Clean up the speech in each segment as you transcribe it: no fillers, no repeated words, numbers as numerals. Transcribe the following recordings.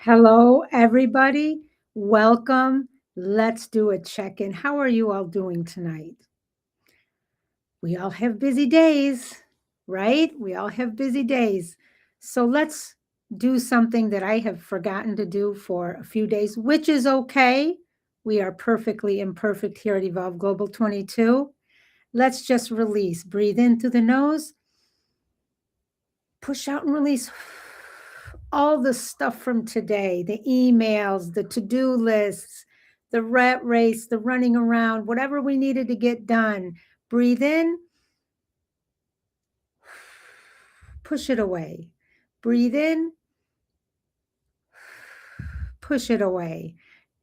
Hello, everybody. Welcome. Let's do a check in. How are you all doing tonight? We all have busy days, right? We all have busy days. So let's do something that I have forgotten to do for a few days, which is okay. We are perfectly imperfect here at Evolve Global 22. Let's just release. Breathe in through the nose, push out and release all the stuff from today, the emails, the to-do lists, the rat race, the running around, whatever we needed to get done. Breathe in, push it away. Breathe in, push it away.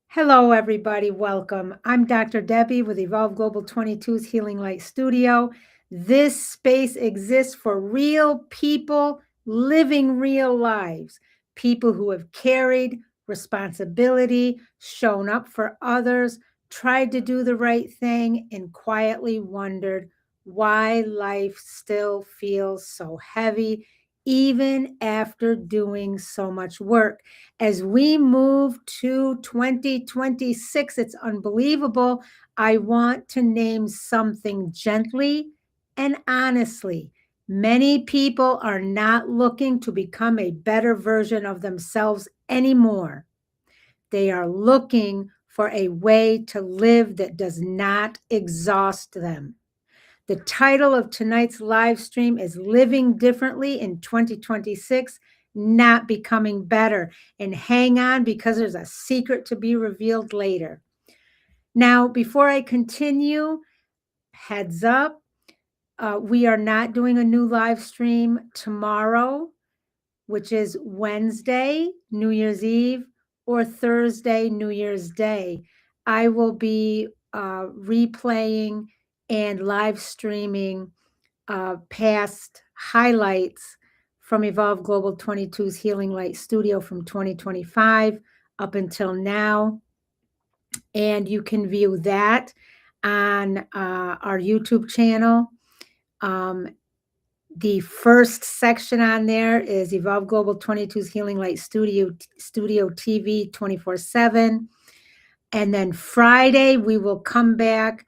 Hello, everybody. Welcome. I'm Dr. Debbie with Evolve Global 22's Healing Light Studio. This space exists for real people living real lives, people who have carried responsibility, shown up for others, tried to do the right thing, and quietly wondered why life still feels so heavy, even after doing so much work. As we move to 2026, it's unbelievable. I want to name something gently and honestly. Many people are not looking to become a better version of themselves anymore. They are looking for a way to live that does not exhaust them. The title of tonight's live stream is Living Differently in 2026, Not Becoming Better. And hang on, because there's a secret to be revealed later. Now, before I continue, heads up, we are not doing a new live stream tomorrow, which is Wednesday, New Year's Eve, or Thursday, New Year's Day. I will be replaying and live streaming past highlights from Evolve Global 22's Healing Light Studio from 2025 up until now. And you can view that on our YouTube channel. The first section on there is Evolve Global 22's Healing Light Studio TV 24/7. And then Friday, we will come back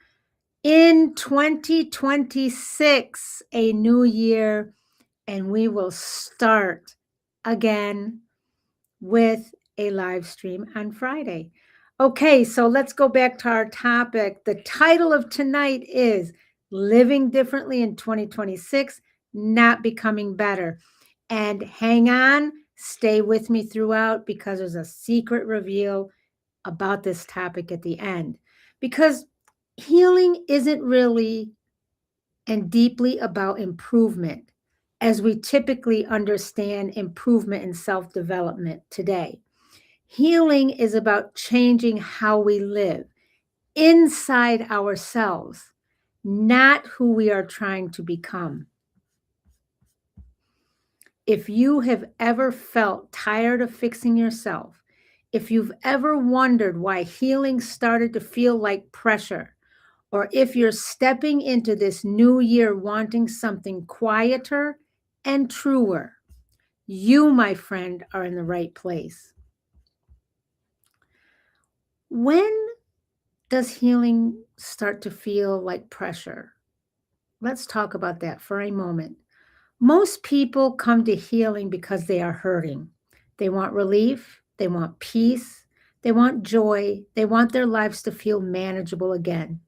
in 2026, a new year, and we will start again with a live stream on Friday. Okay, so let's go back to our topic. The title of tonight is Living Differently in 2026, Not Becoming Better. And hang on, stay with me throughout because there's a secret reveal about this topic at the end. Because healing isn't really and deeply about improvement as we typically understand improvement in self-development today. Healing is about changing how we live inside ourselves, not who we are trying to become. If you have ever felt tired of fixing yourself, if you've ever wondered why healing started to feel like pressure, or if you're stepping into this new year wanting something quieter and truer, you, my friend, are in the right place. When does healing start to feel like pressure? Let's talk about that for a moment. Most people come to healing because they are hurting. They want relief, they want peace, they want joy, they want their lives to feel manageable again.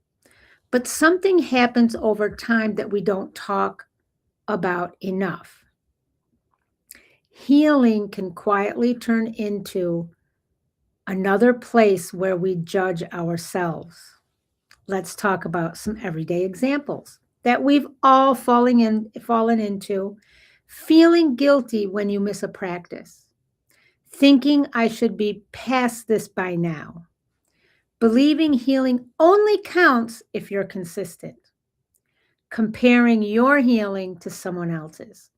But something happens over time that we don't talk about enough. Healing can quietly turn into another place where we judge ourselves. Let's talk about some everyday examples that we've all fallen into. Feeling guilty when you miss a practice, thinking I should be past this by now, believing healing only counts if you're consistent, comparing your healing to someone else's.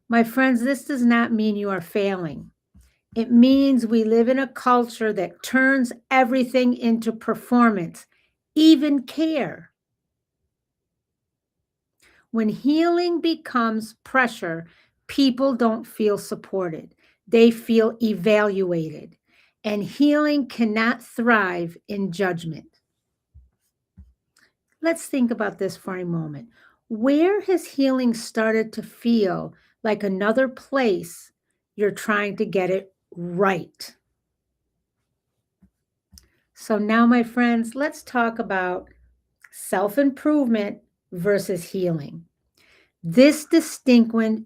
My friends, this does not mean you are failing. It means we live in a culture that turns everything into performance, even care. When healing becomes pressure, people don't feel supported. They feel evaluated, and healing cannot thrive in judgment. Let's think about this for a moment. Where has healing started to feel like another place you're trying to get it right? So, now, my friends, let's talk about self improvement versus healing. This distinction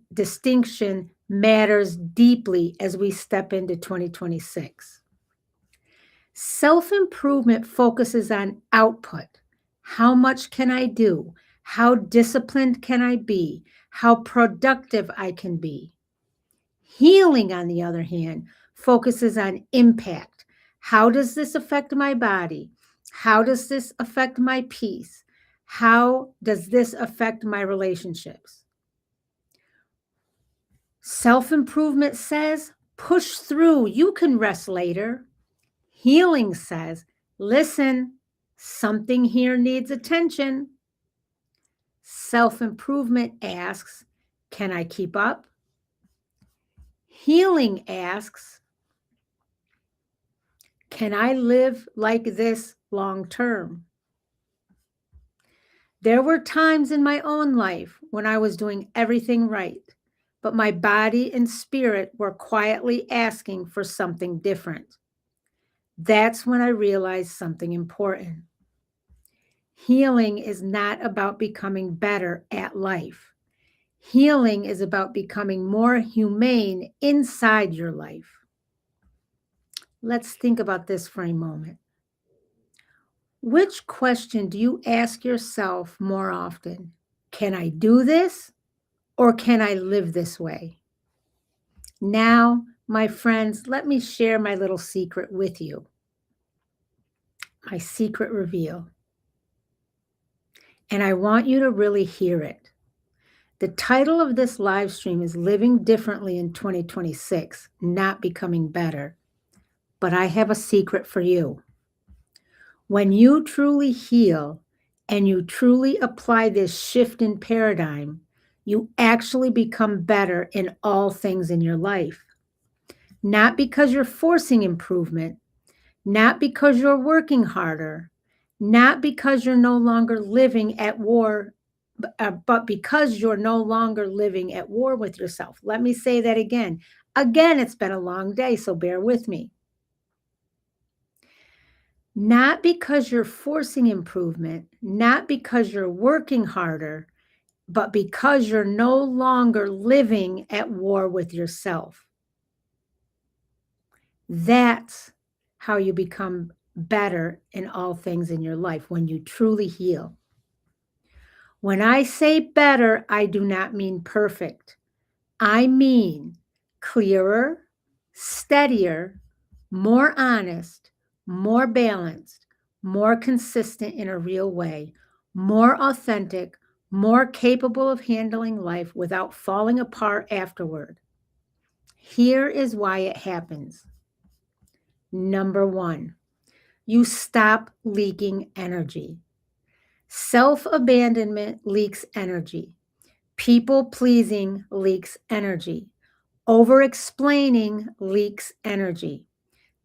matters deeply as we step into 2026. Self improvement focuses on output. How much can I do? How disciplined can I be? How productive I can be? Healing, on the other hand, focuses on impact. How does this affect my body? How does this affect my peace? How does this affect my relationships? Self improvement says, push through. You can rest later. Healing says, listen, something here needs attention. Self improvement asks, can I keep up? Healing asks, can I live like this long term? There were times in my own life when I was doing everything right, but my body and spirit were quietly asking for something different. That's when I realized something important. Healing is not about becoming better at life. Healing is about becoming more humane inside your life. Let's think about this for a moment. Which question do you ask yourself more often? Can I do this, or can I live this way? Now, my friends, let me share my little secret with you. My secret reveal. And I want you to really hear it. The title of this live stream is Living Differently in 2026, Not Becoming Better. But I have a secret for you. When you truly heal and you truly apply this shift in paradigm, you actually become better in all things in your life. Not because you're forcing improvement, not because you're working harder, not because you're no longer living at war, but because you're no longer living at war with yourself. Let me say that again. Again, it's been a long day, so bear with me. Not because you're forcing improvement, not because you're working harder, but because you're no longer living at war with yourself. That's how you become better in all things in your life, when you truly heal. When I say better, I do not mean perfect. I mean clearer, steadier, more honest, more balanced, more consistent in a real way, more authentic, more capable of handling life without falling apart afterward. Here is why it happens. Number one, you stop leaking energy. Self-abandonment leaks energy. People-pleasing leaks energy. Over-explaining leaks energy.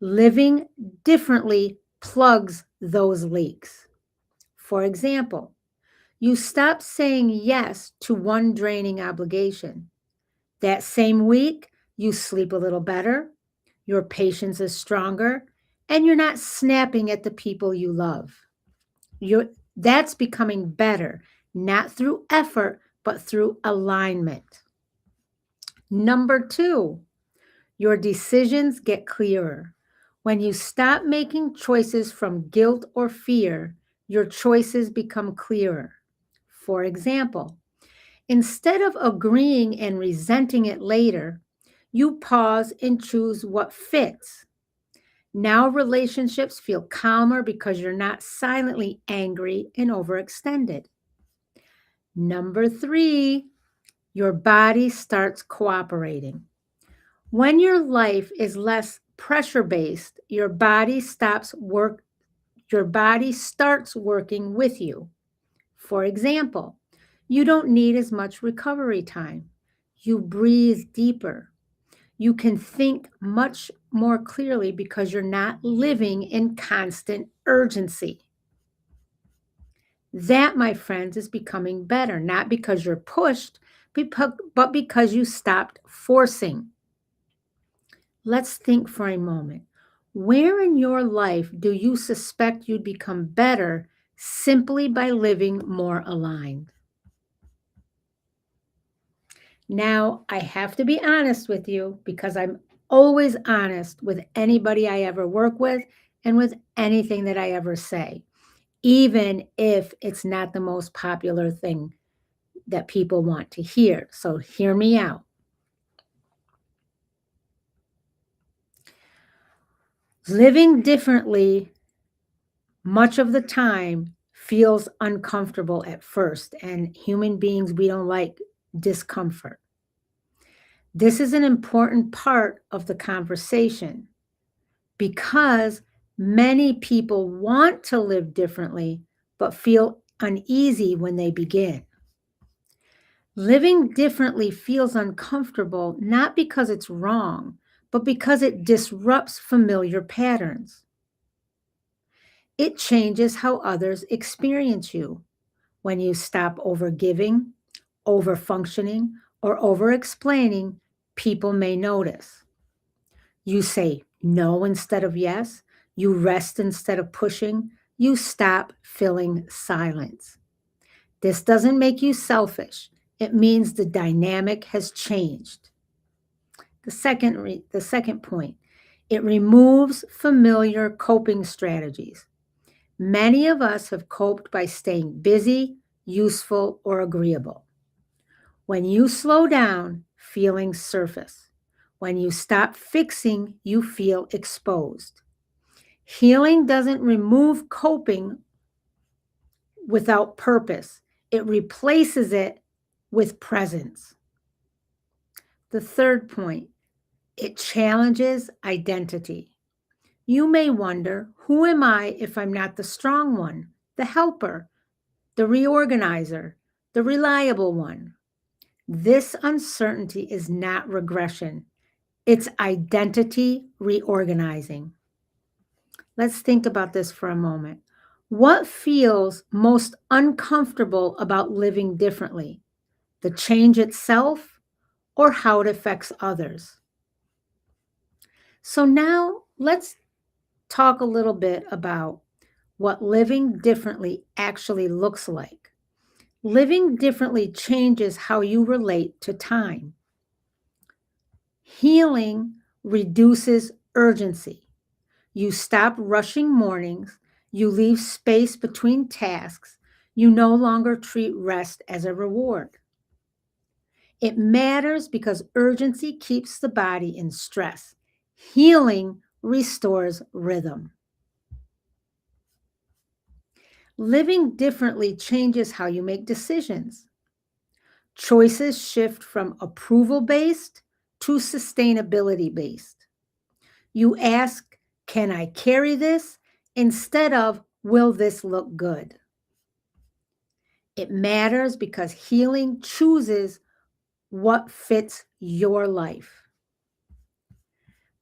Living differently plugs those leaks. For example, you stop saying yes to one draining obligation. That same week, you sleep a little better, your patience is stronger, and you're not snapping at the people you love. That's becoming better, not through effort, but through alignment. Number two, your decisions get clearer. When you stop making choices from guilt or fear, your choices become clearer. For example, instead of agreeing and resenting it later, you pause and choose what fits. Now relationships feel calmer because you're not silently angry and overextended. Number three, your body starts cooperating. When your life is less pressure-based, your body starts working with you. For example, you don't need as much recovery time. You breathe deeper. You can think much more clearly because you're not living in constant urgency. That, my friends, is becoming better, not because you're pushed, but because you stopped forcing. Let's think for a moment. Where in your life do you suspect you'd become better simply by living more aligned? Now, I have to be honest with you because I'm always honest with anybody I ever work with and with anything that I ever say, even if it's not the most popular thing that people want to hear. So hear me out. Living differently much of the time feels uncomfortable at first, and human beings, we don't like discomfort. This is an important part of the conversation because many people want to live differently but feel uneasy when they begin. Living differently feels uncomfortable not because it's wrong, but because it disrupts familiar patterns. It changes how others experience you. When you stop overgiving, overfunctioning, or overexplaining, people may notice. You say no instead of yes. You rest instead of pushing. You stop filling silence. This doesn't make you selfish. It means the dynamic has changed. The second point, it removes familiar coping strategies. Many of us have coped by staying busy, useful, or agreeable. When you slow down, feelings surface. When you stop fixing, you feel exposed. Healing doesn't remove coping without purpose, it replaces it with presence. The third point, it challenges identity. You may wonder, who am I if I'm not the strong one, the helper, the reorganizer, the reliable one? This uncertainty is not regression, it's identity reorganizing. Let's think about this for a moment. What feels most uncomfortable about living differently? The change itself or how it affects others? So now let's talk a little bit about what living differently actually looks like. Living differently changes how you relate to time. Healing reduces urgency. You stop rushing mornings. You leave space between tasks. You no longer treat rest as a reward. It matters because urgency keeps the body in stress. Healing restores rhythm. Living differently changes how you make decisions. Choices shift from approval based to sustainability based. You ask, can I carry this? Instead of, will this look good? It matters because healing chooses what fits your life.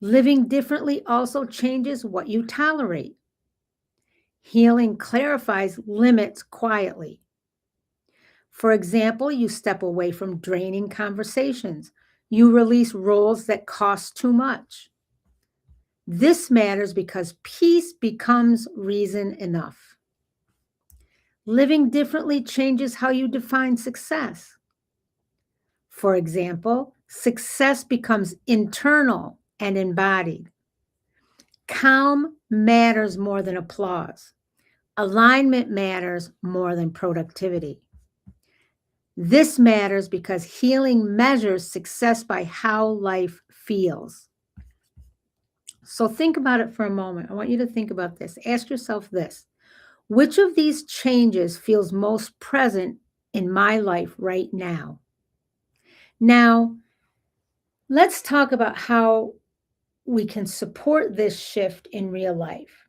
Living differently also changes what you tolerate. Healing clarifies limits quietly. For example, you step away from draining conversations. You release roles that cost too much. This matters because peace becomes reason enough. Living differently changes how you define success. For example, success becomes internal and embodied. Calm matters more than applause. Alignment matters more than productivity. This matters because healing measures success by how life feels. So think about it for a moment. I want you to think about this. Ask yourself this. Which of these changes feels most present in my life right now? Now, let's talk about how we can support this shift in real life.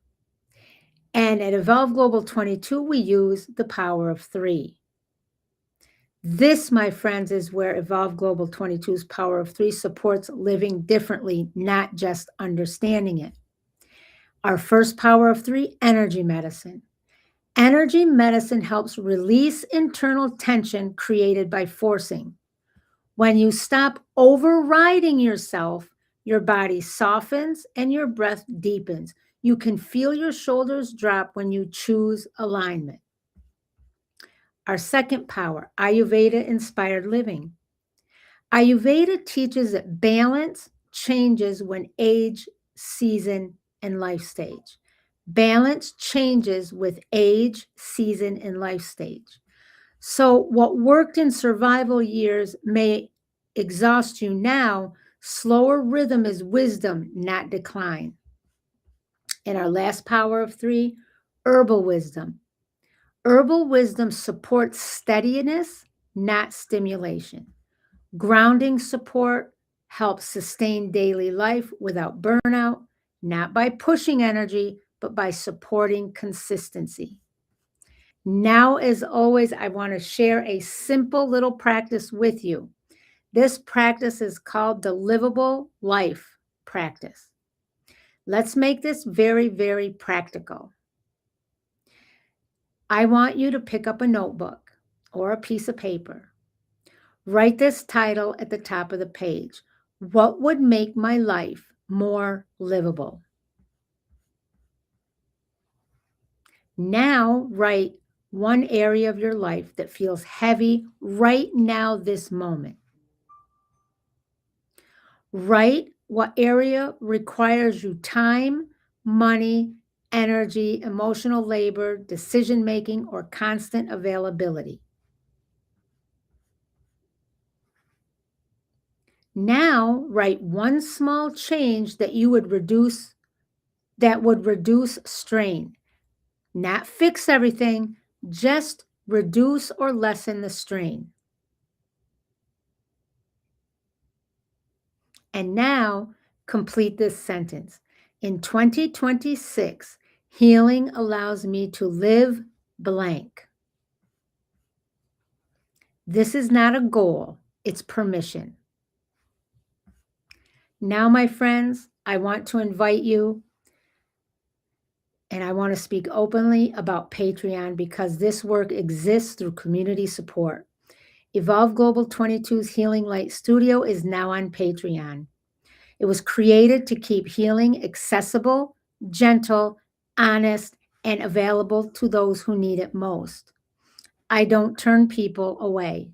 And at Evolve Global 22, we use the power of three. This, my friends, is where Evolve Global 22's Power of Three supports living differently, not just understanding it. Our first Power of Three, energy medicine. Energy medicine helps release internal tension created by forcing. When you stop overriding yourself, your body softens and your breath deepens. You can feel your shoulders drop when you choose alignment. Our second power, Ayurveda-inspired living. Ayurveda teaches that balance changes when age, season, and life stage. Balance changes with age, season, and life stage. So, what worked in survival years may exhaust you now. Slower rhythm is wisdom, not decline. And our last power of three, herbal wisdom. Herbal wisdom supports steadiness, not stimulation. Grounding support helps sustain daily life without burnout, not by pushing energy, but by supporting consistency. Now, as always, I want to share a simple little practice with you. This practice is called the livable life practice. Let's make this very, very practical. I want you to pick up a notebook or a piece of paper. Write this title at the top of the page. What would make my life more livable? Now write one area of your life that feels heavy right now, this moment. Write what area requires you time, money, energy, emotional labor, decision making, or constant availability. Now write one small change that would reduce strain. Not fix everything, just reduce or lessen the strain. And now complete this sentence. In 2026, healing allows me to live blank. This is not a goal, it's permission. Now, my friends, I want to invite you, and I want to speak openly about Patreon because this work exists through community support. Evolve Global 22's Healing Light Studio is now on Patreon. It was created to keep healing accessible, gentle, honest, and available to those who need it most. I don't turn people away.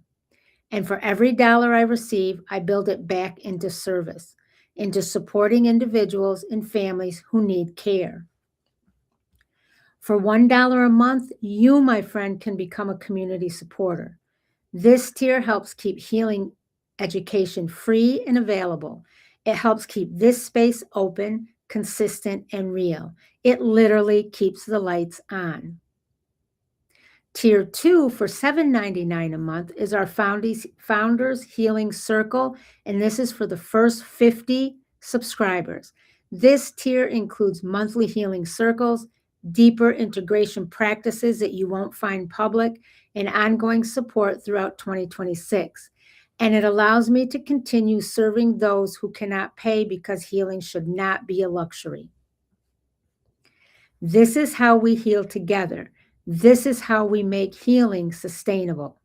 And for every dollar I receive, I build it back into service, into supporting individuals and families who need care. For $1 a month, you, my friend, can become a community supporter. This tier helps keep healing education free and available. It helps keep this space open, consistent, and real. It literally keeps the lights on. Tier 2 for $7.99 a month is our Founders Healing Circle, and this is for the first 50 subscribers. This tier includes monthly healing circles, deeper integration practices that you won't find public, and ongoing support throughout 2026. And it allows me to continue serving those who cannot pay because healing should not be a luxury. This is how we heal together. This is how we make healing sustainable.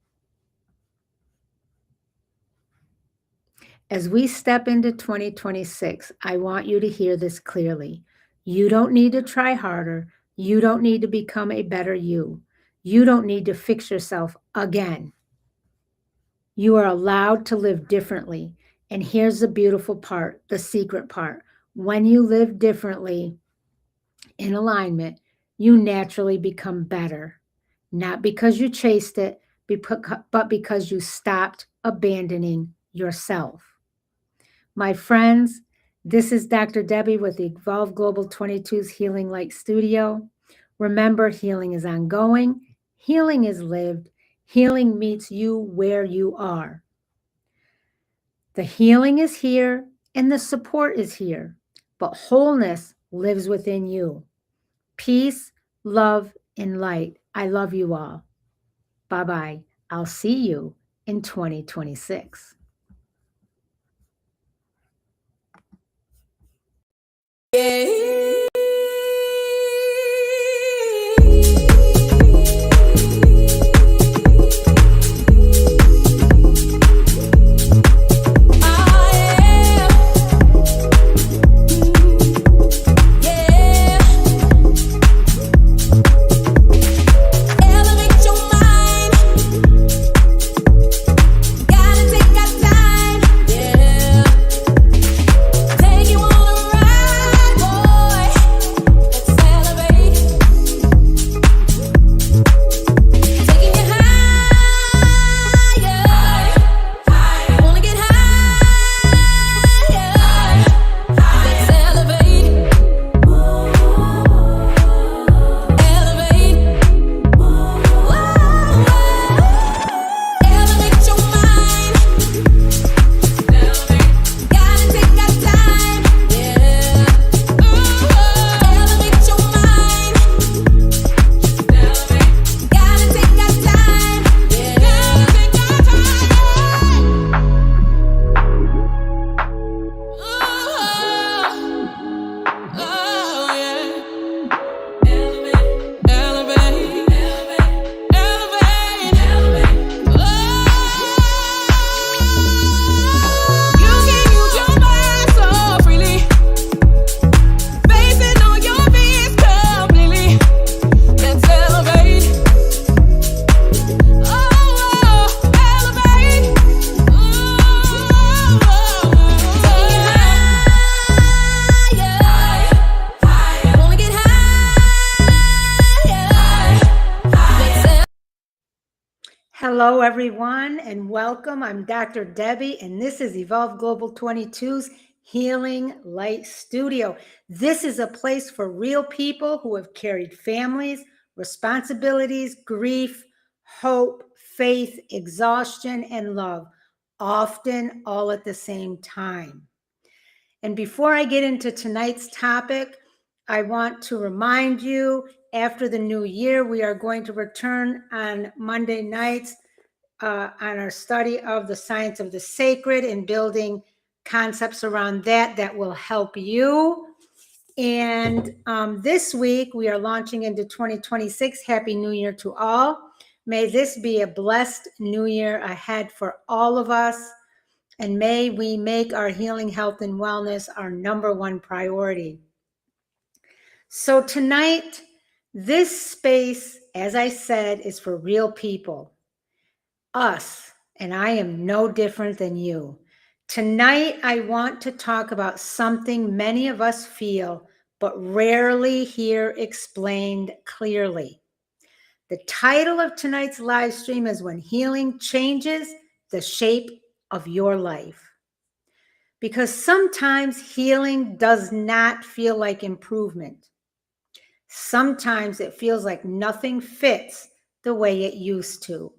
As we step into 2026, I want you to hear this clearly. You don't need to try harder. You don't need to become a better you. You don't need to fix yourself again. You are allowed to live differently. And here's the beautiful part, the secret part. When you live differently in alignment, you naturally become better. Not because you chased it, but because you stopped abandoning yourself. My friends, this is Dr. Debbie with the Evolve Global 22's Healing Light Studio. Remember, healing is ongoing. Healing is lived. Healing meets you where you are. The healing is here and the support is here, but wholeness lives within you. Peace, love, and light. I love you all. Bye-bye. I'll see you in 2026. Hello, everyone, and welcome. I'm Dr. Debbie, and this is Evolve Global 22's Healing Light Studio. This is a place for real people who have carried families, responsibilities, grief, hope, faith, exhaustion, and love, often all at the same time. And before I get into tonight's topic, I want to remind you, after the new year, we are going to return on Monday nights on our study of the science of the sacred and building concepts around that will help you. And this week, we are launching into 2026. Happy New Year to all. May this be a blessed new year ahead for all of us. And may we make our healing, health, and wellness our number one priority. So tonight, this space, as I said, is for real people, us, and I am no different than you. Tonight, I want to talk about something many of us feel, but rarely hear explained clearly. The title of tonight's live stream is When Healing Changes the Shape of Your Life. Because sometimes healing does not feel like improvement. Sometimes it feels like nothing fits the way it used to.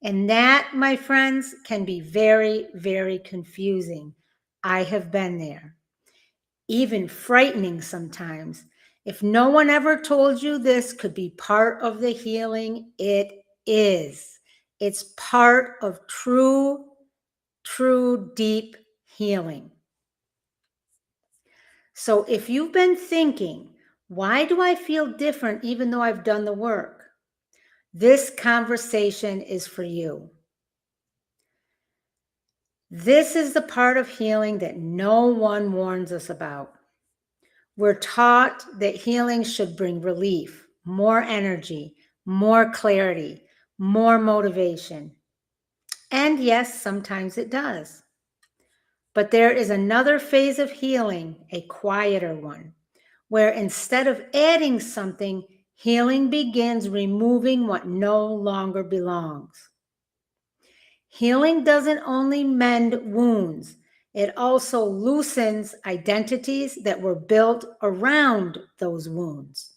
And that, my friends, can be very, very confusing. I have been there. Even frightening sometimes. If no one ever told you this could be part of the healing, it is. It's part of true, deep healing. So if you've been thinking, why do I feel different even though I've done the work? This conversation is for you. This is the part of healing that no one warns us about. We're taught that healing should bring relief, more energy, more clarity, more motivation. And yes, sometimes it does. But there is another phase of healing, a quieter one, where instead of adding something, healing begins removing what no longer belongs. Healing doesn't only mend wounds, it also loosens identities that were built around those wounds.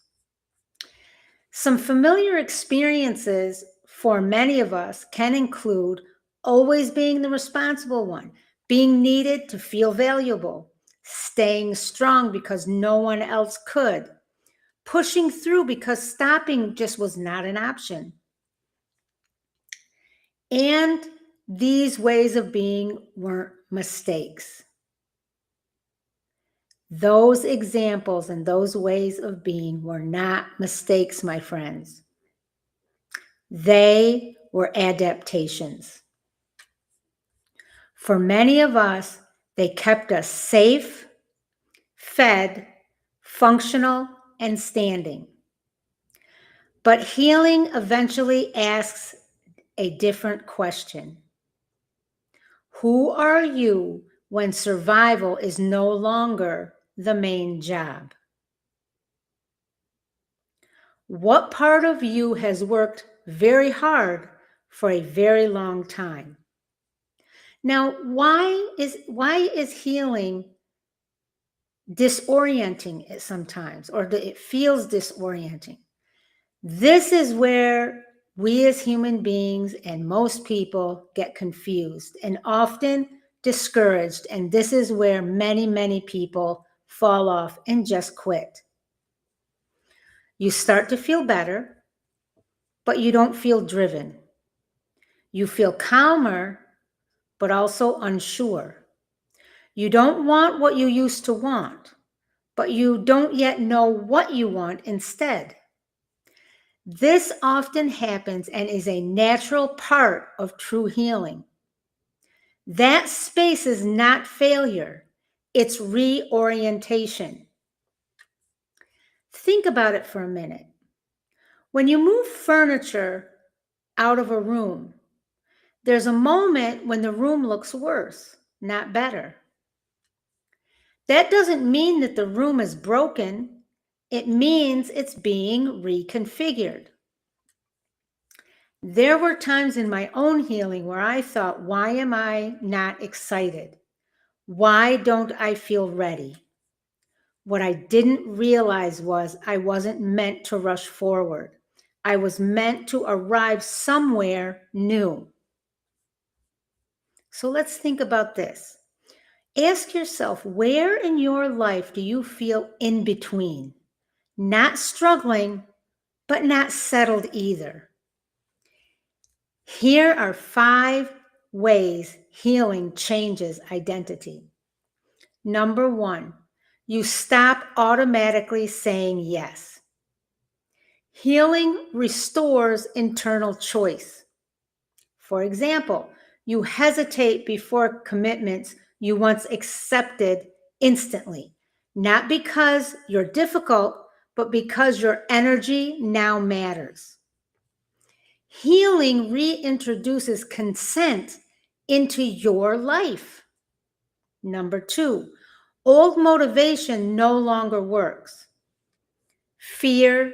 Some familiar experiences for many of us can include always being the responsible one, being needed to feel valuable, staying strong because no one else could, pushing through because stopping just was not an option. And These ways of being weren't mistakes. Those examples and those ways of being were not mistakes, my friends. They were adaptations. For many of us, they kept us safe, fed, functional, and standing. But healing eventually asks a different question. Who are you when survival is no longer the main job? What part of you has worked very hard for a very long time? Now, why is healing disorienting sometimes, or it feels disorienting? This is where we as human beings and most people get confused and often discouraged. And this is where many people fall off and just quit. You start to feel better, but you don't feel driven. You feel calmer, but also unsure. You don't want what you used to want, but you don't yet know what you want instead. This often happens and is a natural part of true healing. That space is not failure, it's reorientation. Think about it for a minute. When you move furniture out of a room, there's a moment when the room looks worse, not better. That doesn't mean that the room is broken. It means it's being reconfigured. There were times in my own healing where I thought, why am I not excited? Why don't I feel ready? What I didn't realize was I wasn't meant to rush forward. I was meant to arrive somewhere new. So let's think about this. Ask yourself, where in your life do you feel in between? Not struggling, but not settled either. Here are 5 ways healing changes identity. Number 1, you stop automatically saying yes. Healing restores internal choice. For example, you hesitate before commitments you once accepted instantly, not because you're difficult, but because your energy now matters. Healing reintroduces consent into your life. Number 2, old motivation no longer works. Fear,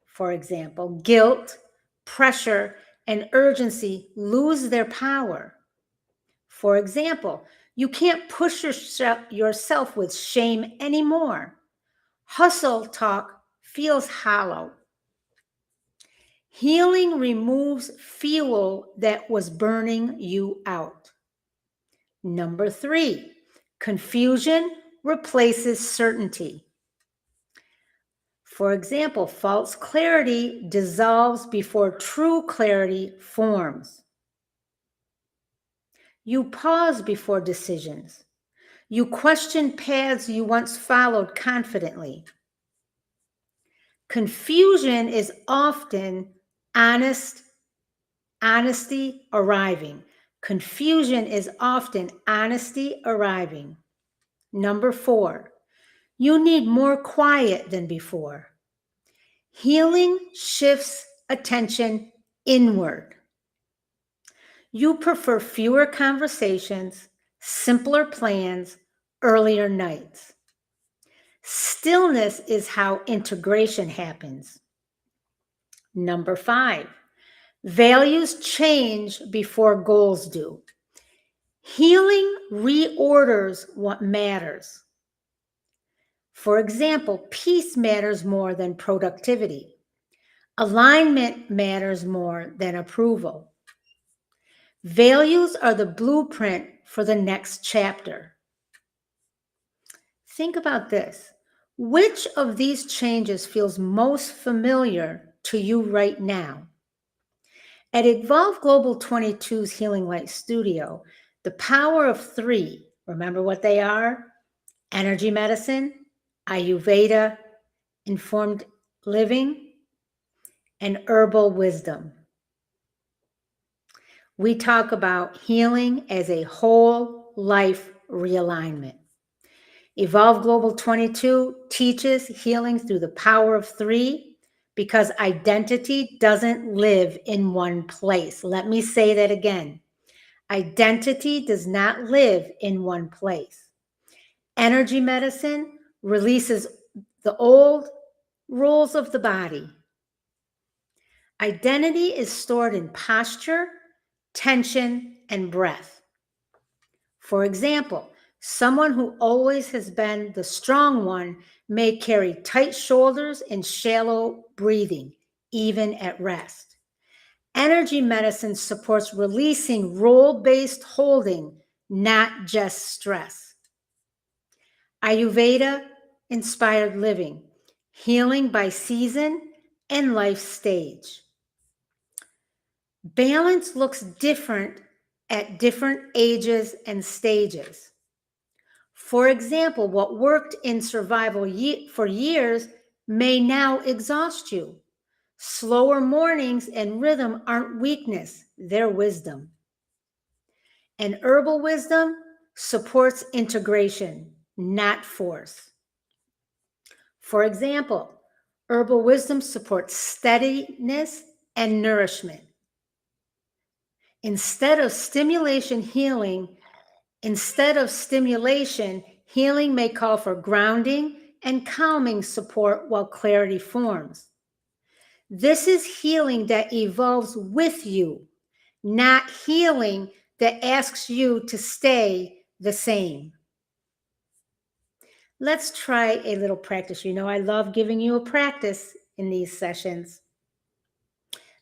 for example, guilt, pressure, and urgency lose their power. For example, you can't push yourself with shame anymore. Hustle talk feels hollow. Healing removes fuel that was burning you out. Number 3, confusion replaces certainty. For example, false clarity dissolves before true clarity forms. You pause before decisions. You question paths you once followed confidently. Confusion is often honesty arriving. Confusion is often honesty arriving. Number 4, you need more quiet than before. Healing shifts attention inward. You prefer fewer conversations, simpler plans, earlier nights. Stillness is how integration happens. Number 5, values change before goals do. Healing reorders what matters. For example, peace matters more than productivity. Alignment matters more than approval. Values are the blueprint for the next chapter. Think about this. Which of these changes feels most familiar to you right now? At Evolve Global 22's Healing Light Studio, the power of three, remember what they are? Energy medicine, Ayurveda, informed living, and herbal wisdom. We talk about healing as a whole life realignment. Evolve Global 22 teaches healing through the power of three because identity doesn't live in one place. Let me say that again. Identity does not live in one place. Energy medicine releases the old rules of the body. Identity is stored in posture, tension, and breath. For example, someone who always has been the strong one may carry tight shoulders and shallow breathing, even at rest. Energy medicine supports releasing role-based holding, not just stress. Ayurveda-inspired living, healing by season and life stage. Balance looks different at different ages and stages. For example, what worked in survival for years may now exhaust you. Slower mornings and rhythm aren't weakness, they're wisdom. And herbal wisdom supports integration, not force. For example, herbal wisdom supports steadiness and nourishment. Instead of stimulation, healing may call for grounding and calming support while clarity forms. This is healing that evolves with you, not healing that asks you to stay the same. Let's try a little practice. You know, I love giving you a practice in these sessions.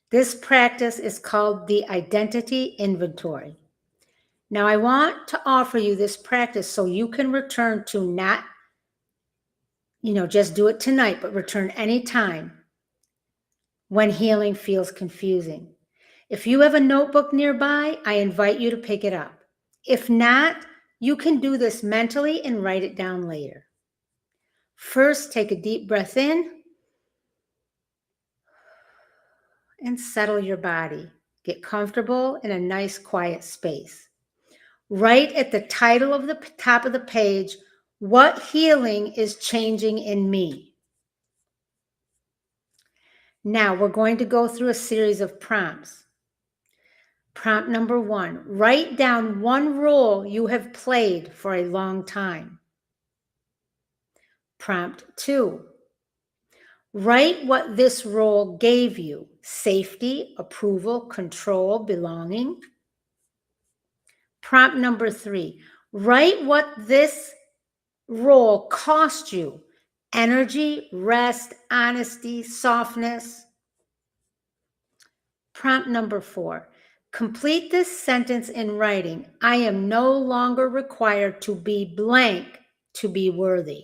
This practice is called the identity inventory. Now, I want to offer you this practice so you can return to not, just do it tonight, but return anytime when healing feels confusing. If you have a notebook nearby, I invite you to pick it up. If not, you can do this mentally and write it down later. First, take a deep breath in and settle your body. Get comfortable in a nice, quiet space. Write at the title of the top of the page, what healing is changing in me. Now, we're going to go through a series of prompts. Prompt number 1, write down one role you have played for a long time. Prompt 2, write what this role gave you: safety, approval, control, belonging. Prompt number 3, write what this role cost you: energy, rest, honesty, softness. Prompt number 4, complete this sentence in writing. I am no longer required to be blank to be worthy.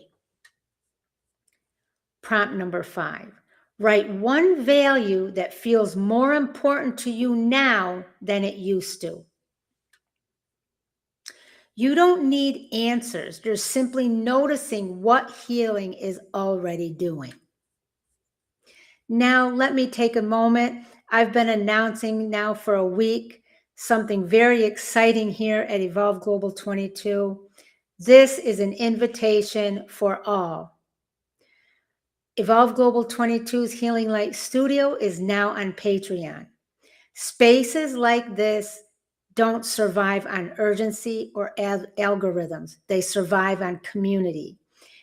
Prompt number 5, write one value that feels more important to you now than it used to. You don't need answers. You're simply noticing what healing is already doing. Now, let me take a moment. I've been announcing now for a week something very exciting here at Evolve Global 22. This is an invitation for all. Evolve Global 22's Healing Light Studio is now on Patreon. Spaces like this don't survive on urgency or algorithms. They survive on community.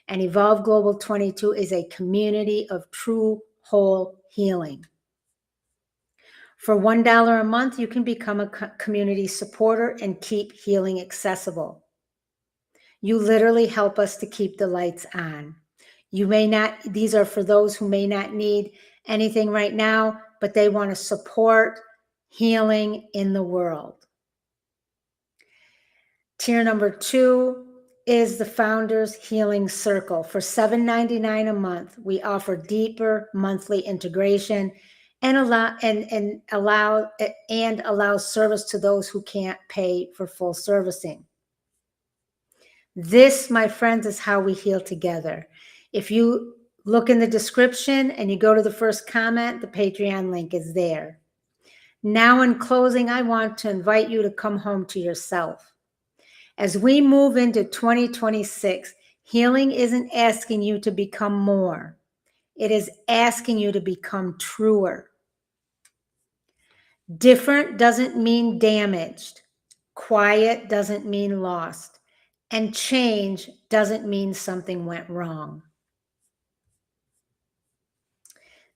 And Evolve Global 22 is a community of true whole healing. For $1 a month, you can become a community supporter and keep healing accessible. You literally help us to keep the lights on. You may not, these are for those who may not need anything right now, but they want to support healing in the world. Tier number 2 is the Founders Healing Circle. For $7.99 a month, we offer deeper monthly integration and allow service to those who can't pay for full servicing. This, my friends, is how we heal together. If you look in the description and you go to the first comment, the Patreon link is there. Now, in closing, I want to invite you to come home to yourself. As we move into 2026, healing isn't asking you to become more. It is asking you to become truer. Different doesn't mean damaged. Quiet doesn't mean lost. And change doesn't mean something went wrong.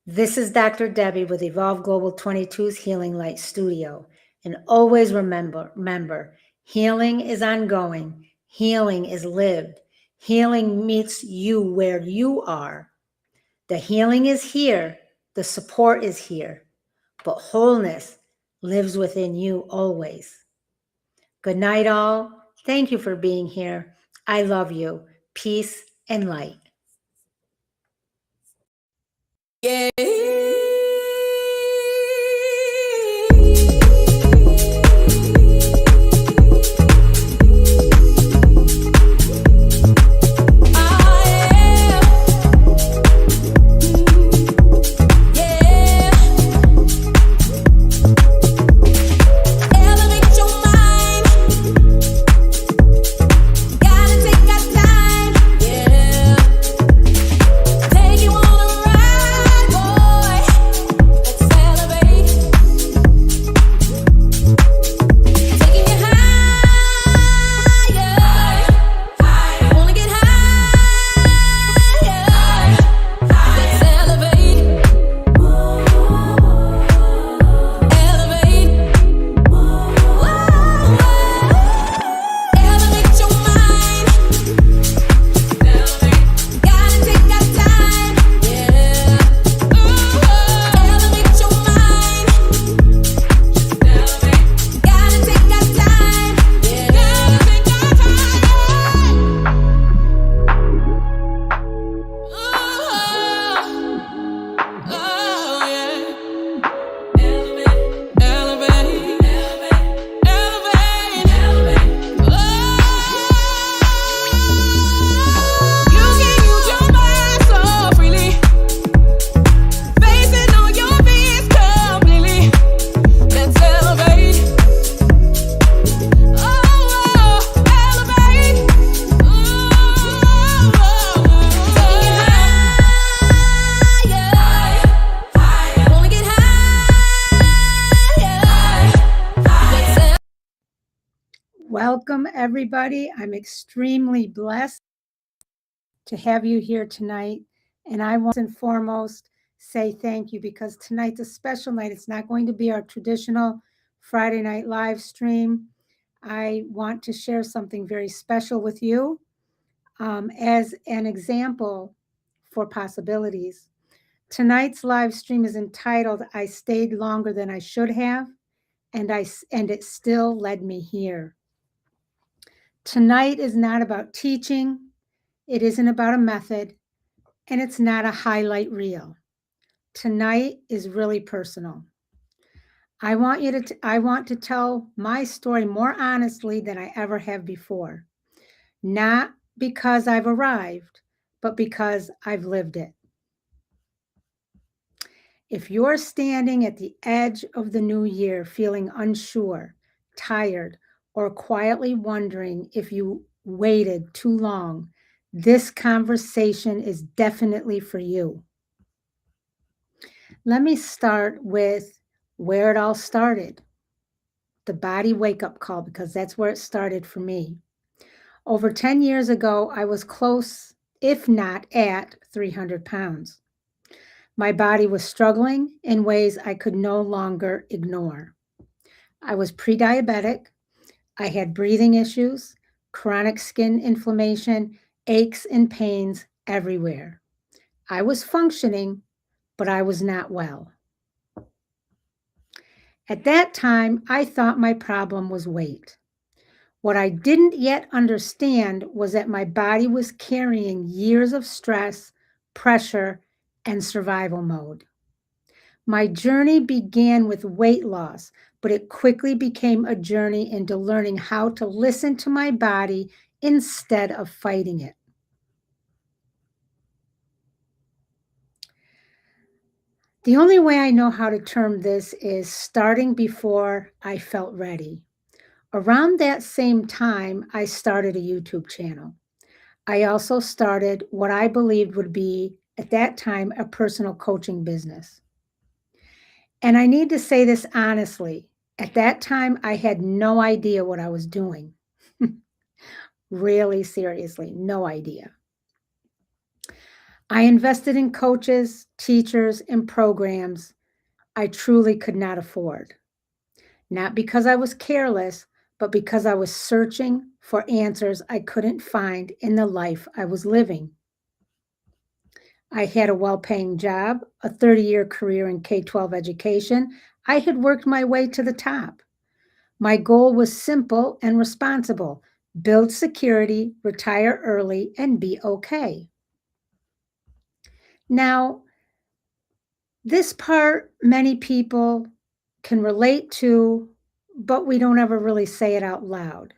This is Dr. Debbie with Evolve Global 22's Healing Light Studio. And always remember, healing is ongoing. Healing is lived. Healing meets you where you are. The healing is here. The support is here. But wholeness lives within you always. Good night, all. Thank you for being here. I love you. Peace and light. Yeah. Welcome, everybody. I'm extremely blessed to have you here tonight. And I want and foremost say thank you, because tonight's a special night. It's not going to be our traditional Friday night live stream. I want to share something very special with you as an example for possibilities. Tonight's live stream is entitled, I Stayed Longer Than I Should Have, and it still led me here. Tonight is not about teaching. It isn't about a method, and it's not a highlight reel. Tonight is really personal. I want to tell my story more honestly than I ever have before. Not because I've arrived, but because I've lived it. If you're standing at the edge of the new year feeling unsure, tired, or quietly wondering if you waited too long, this conversation is definitely for you. Let me start with where it all started. The body wake-up call, because that's where it started for me. Over 10 years ago, I was close, if not at 300 pounds. My body was struggling in ways I could no longer ignore. I was pre-diabetic. I had breathing issues, chronic skin inflammation, aches and pains everywhere. I was functioning, but I was not well. At that time, I thought my problem was weight. What I didn't yet understand was that my body was carrying years of stress, pressure, and survival mode. My journey began with weight loss, but it quickly became a journey into learning how to listen to my body instead of fighting it. The only way I know how to term this is starting before I felt ready. Around that same time, I started a YouTube channel. I also started what I believed would be, at that time, a personal coaching business. And I need to say this honestly. At that time, I had no idea what I was doing. Really, seriously, no idea. I invested in coaches, teachers, and programs I truly could not afford. Not because I was careless, but because I was searching for answers I couldn't find in the life I was living. I had a well paying job, a 30-year career in K 12 education. I had worked my way to the top. My goal was simple and responsible: build security, retire early, and be okay. Now, this part many people can relate to, but we don't ever really say it out loud.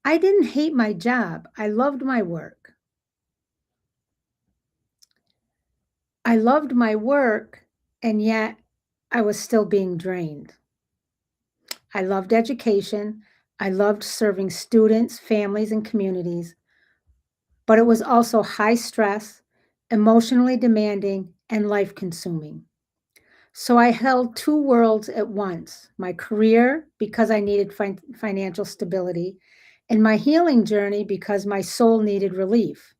I didn't hate my job. I loved my work. I loved my work, and yet I was still being drained. I loved education. I loved serving students, families, and communities, but it was also high stress, emotionally demanding, and life consuming. So I held two worlds at once: my career, because I needed financial stability, and my healing journey, because my soul needed relief.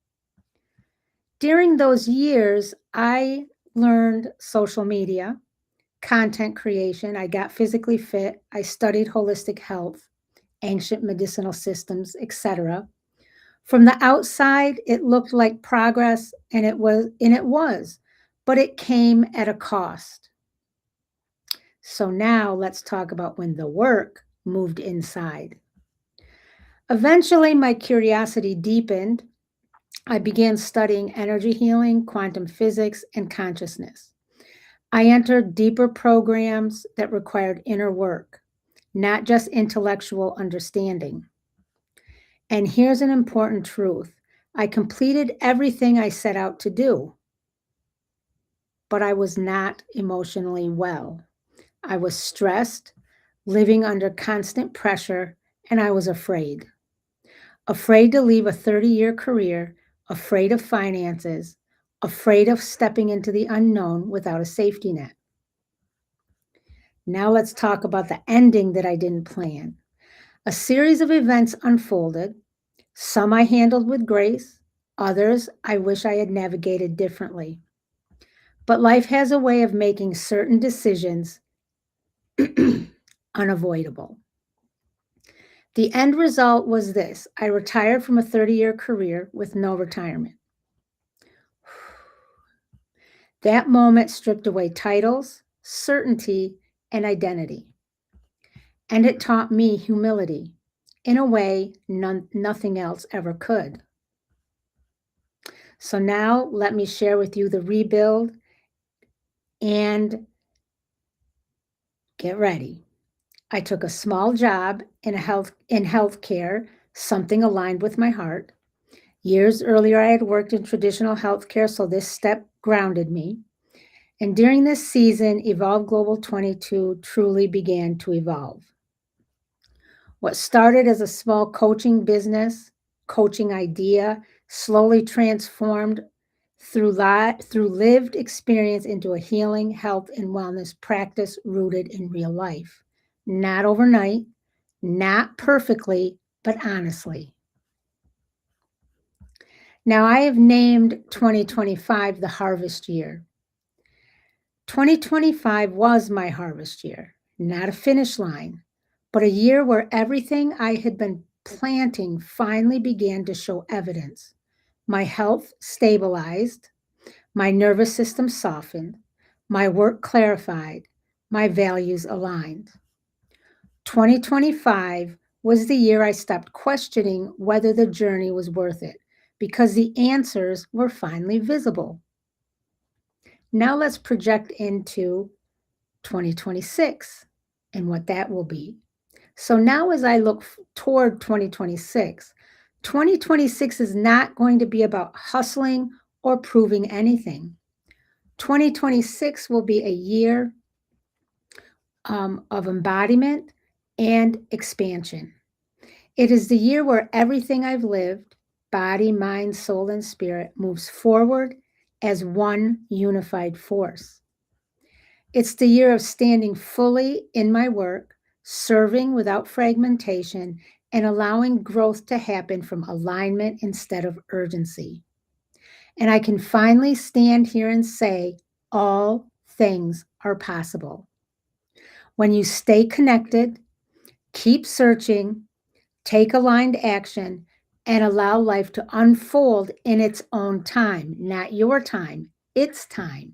During those years, I learned social media, content creation. I got physically fit. I studied holistic health, ancient medicinal systems, etc. From the outside, it looked like progress, and it was, but it came at a cost. So now let's talk about when the work moved inside. Eventually, my curiosity deepened. I began studying energy healing, quantum physics, and consciousness. I entered deeper programs that required inner work, not just intellectual understanding. And here's an important truth: I completed everything I set out to do, but I was not emotionally well. I was stressed, living under constant pressure, and I was afraid. Afraid to leave a 30-year career, afraid of finances, afraid of stepping into the unknown without a safety net. Now let's talk about the ending that I didn't plan. A series of events unfolded. Some I handled with grace, others I wish I had navigated differently. But life has a way of making certain decisions unavoidable. The end result was this: I retired from a 30-year career with no retirement. That moment stripped away titles, certainty, and identity. And it taught me humility in a way nothing else ever could. So now let me share with you the rebuild, and get ready. I took a small job in healthcare, something aligned with my heart. Years earlier, I had worked in traditional healthcare, so this step grounded me. And during this season, Evolve Global 22 truly began to evolve. What started as a small coaching business, coaching idea, slowly transformed through lived experience into a healing, health, and wellness practice rooted in real life. Not overnight, not perfectly, but honestly. Now, I have named 2025 the harvest year. 2025 was my harvest year, not a finish line, but a year where everything I had been planting finally began to show evidence. My health stabilized, my nervous system softened, my work clarified, my values aligned. 2025 was the year I stopped questioning whether the journey was worth it, because the answers were finally visible. Now let's project into 2026 and what that will be. So now as I look toward 2026, 2026 is not going to be about hustling or proving anything. 2026 will be a year of embodiment and expansion. It is the year where everything I've lived, body, mind, soul, and spirit, moves forward as one unified force. It's the year of standing fully in my work, serving without fragmentation, and allowing growth to happen from alignment instead of urgency. And I can finally stand here and say, all things are possible. When you stay connected, keep searching, take aligned action, and allow life to unfold in its own time, not your time, its time.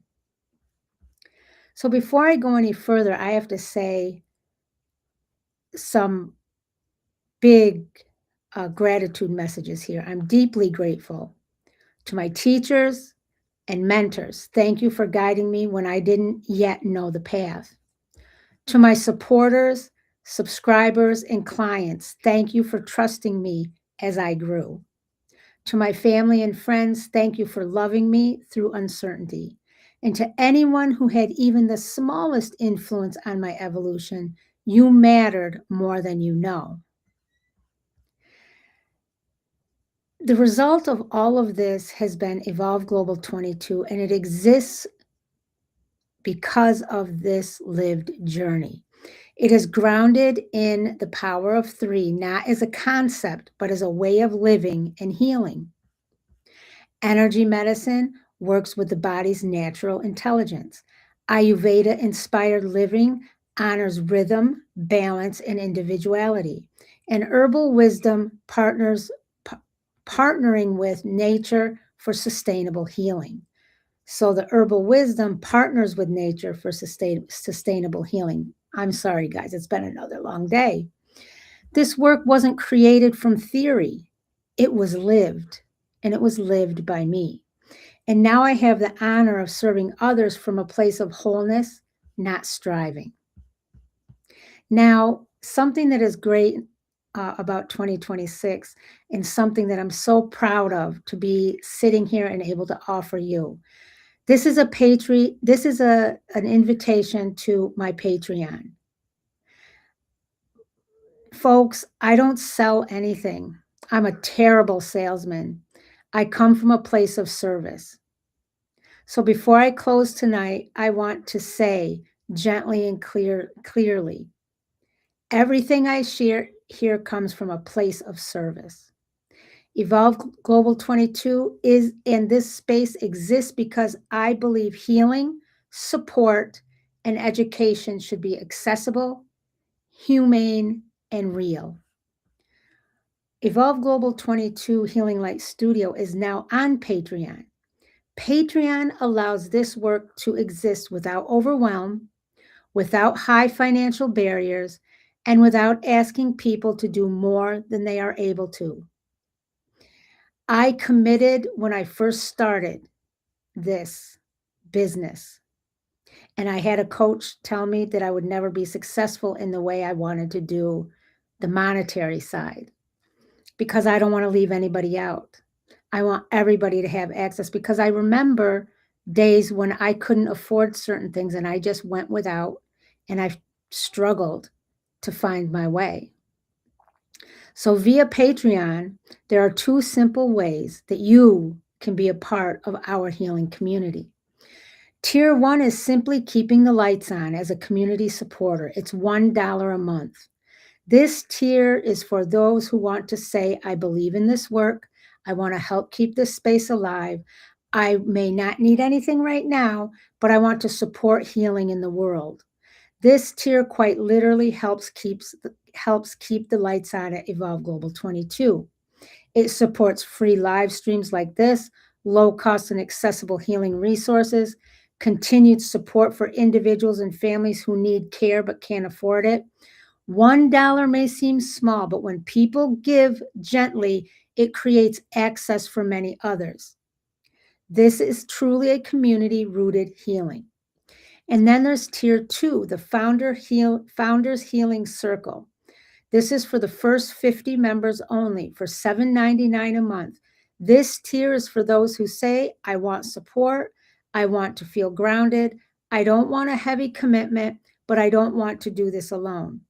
So before I go any further, I have to say some big gratitude messages here. I'm deeply grateful to my teachers and mentors. Thank you for guiding me when I didn't yet know the path. To my supporters, subscribers, and clients, thank you for trusting me as I grew. To my family and friends, thank you for loving me through uncertainty. And to anyone who had even the smallest influence on my evolution, you mattered more than you know. The result of all of this has been Evolve Global 22, and it exists because of this lived journey. It is grounded in the power of three, not as a concept, but as a way of living and healing. Energy medicine works with the body's natural intelligence. Ayurveda-inspired living honors rhythm, balance, and individuality. And herbal wisdom partnering with nature for sustainable healing. So the herbal wisdom partners with nature for sustainable healing. I'm sorry, guys, it's been another long day. This work wasn't created from theory, it was lived, and it was lived by me. And now I have the honor of serving others from a place of wholeness, not striving. Now, something that is great about 2026 and something that I'm so proud of to be sitting here and able to offer you. This is an invitation to my Patreon. Folks, I don't sell anything. I'm a terrible salesman. I come from a place of service. So before I close tonight, I want to say gently and clearly, everything I share here comes from a place of service. Evolve Global 22 is in this space exists because I believe healing, support, and education should be accessible, humane, and real. Evolve Global 22 Healing Light Studio is now on Patreon. Patreon allows this work to exist without overwhelm, without high financial barriers, and without asking people to do more than they are able to. I committed when I first started this business, and I had a coach tell me that I would never be successful in the way I wanted to do the monetary side because I don't want to leave anybody out. I want everybody to have access because I remember days when I couldn't afford certain things and I just went without and I struggled to find my way. So via Patreon, there are two simple ways that you can be a part of our healing community. Tier 1 is simply keeping the lights on as a community supporter. It's $1 a month. This tier is for those who want to say, I believe in this work. I want to help keep this space alive. I may not need anything right now, but I want to support healing in the world. This tier quite literally helps keep the lights on at Evolve Global 22. It supports free live streams like this, low cost and accessible healing resources, continued support for individuals and families who need care but can't afford it. $1 may seem small, but when people give gently, it creates access for many others. This is truly a community-rooted healing. And then there's tier 2, the Founders Healing Circle. This is for the first 50 members only for $7.99 a month. This tier is for those who say, I want support, I want to feel grounded, I don't want a heavy commitment, but I don't want to do this alone.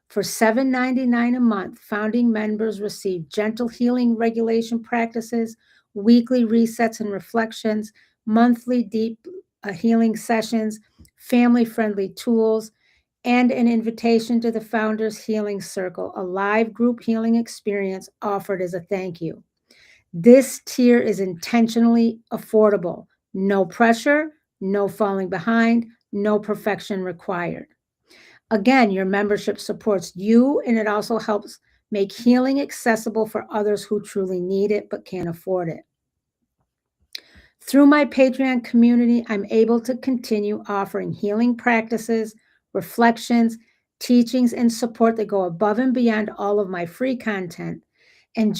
For $7.99 a month, founding members receive gentle healing regulation practices, weekly resets and reflections, monthly deep healing sessions, family-friendly tools, and an invitation to the Founders Healing Circle, a live group healing experience offered as a thank you. This tier is intentionally affordable. No pressure, no falling behind, no perfection required. Again, your membership supports you, and it also helps make healing accessible for others who truly need it but can't afford it. Through my Patreon community, I'm able to continue offering healing practices, reflections, teachings, and support that go above and beyond all of my free content, and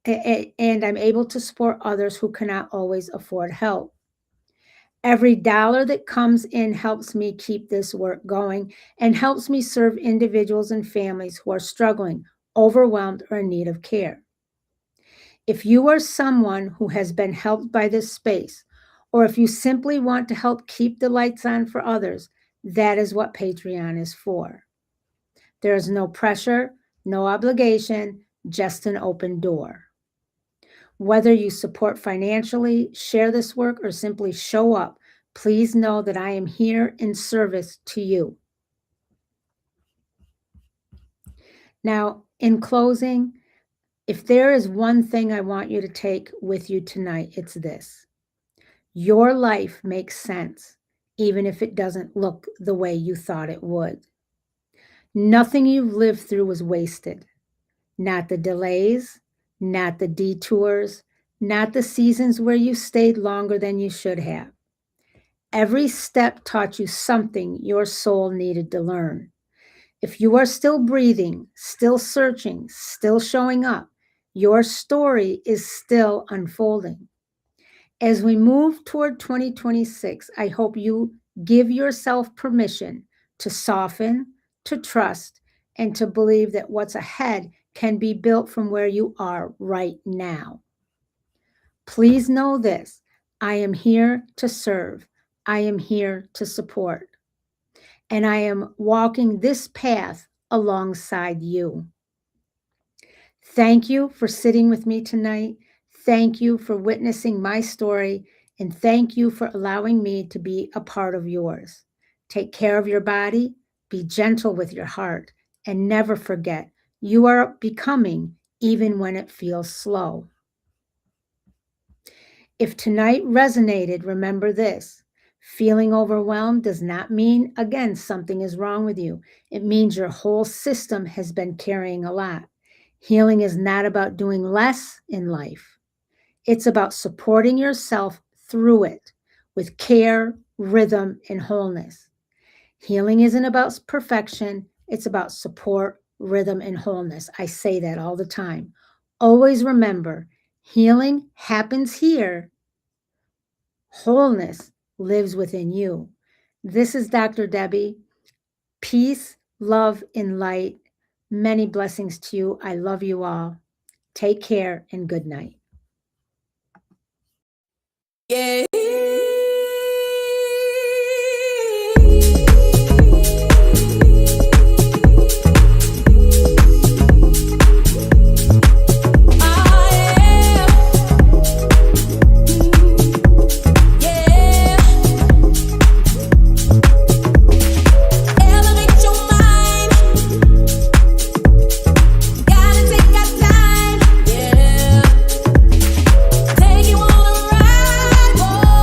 I'm able to support others who cannot always afford help. Every dollar that comes in helps me keep this work going and helps me serve individuals and families who are struggling, overwhelmed, or in need of care. If you are someone who has been helped by this space, or if you simply want to help keep the lights on for others, that is what Patreon is for. There is no pressure, no obligation, just an open door. Whether you support financially, share this work, or simply show up, please know that I am here in service to you. Now, in closing, if there is one thing I want you to take with you tonight, it's this. Your life makes sense, even if it doesn't look the way you thought it would. Nothing you've lived through was wasted. Not the delays, not the detours, not the seasons where you stayed longer than you should have. Every step taught you something your soul needed to learn. If you are still breathing, still searching, still showing up, your story is still unfolding. As we move toward 2026, I hope you give yourself permission to soften, to trust, and to believe that what's ahead can be built from where you are right now. Please know this, I am here to serve. I am here to support. And I am walking this path alongside you. Thank you for sitting with me tonight. Thank you for witnessing my story. And thank you for allowing me to be a part of yours. Take care of your body, be gentle with your heart, and never forget, you are becoming even when it feels slow. If tonight resonated, remember this. Feeling overwhelmed does not mean, again, something is wrong with you. It means your whole system has been carrying a lot. Healing is not about doing less in life. It's about supporting yourself through it with care, rhythm, and wholeness. Healing isn't about perfection. It's about support, rhythm, and wholeness. I say that all the time. Always remember, healing happens here. Wholeness lives within you. This is Dr. Debbie. Peace, love, and light. Many blessings to you. I love you all. Take care and good night. Yeah. Take you on a ride, boy.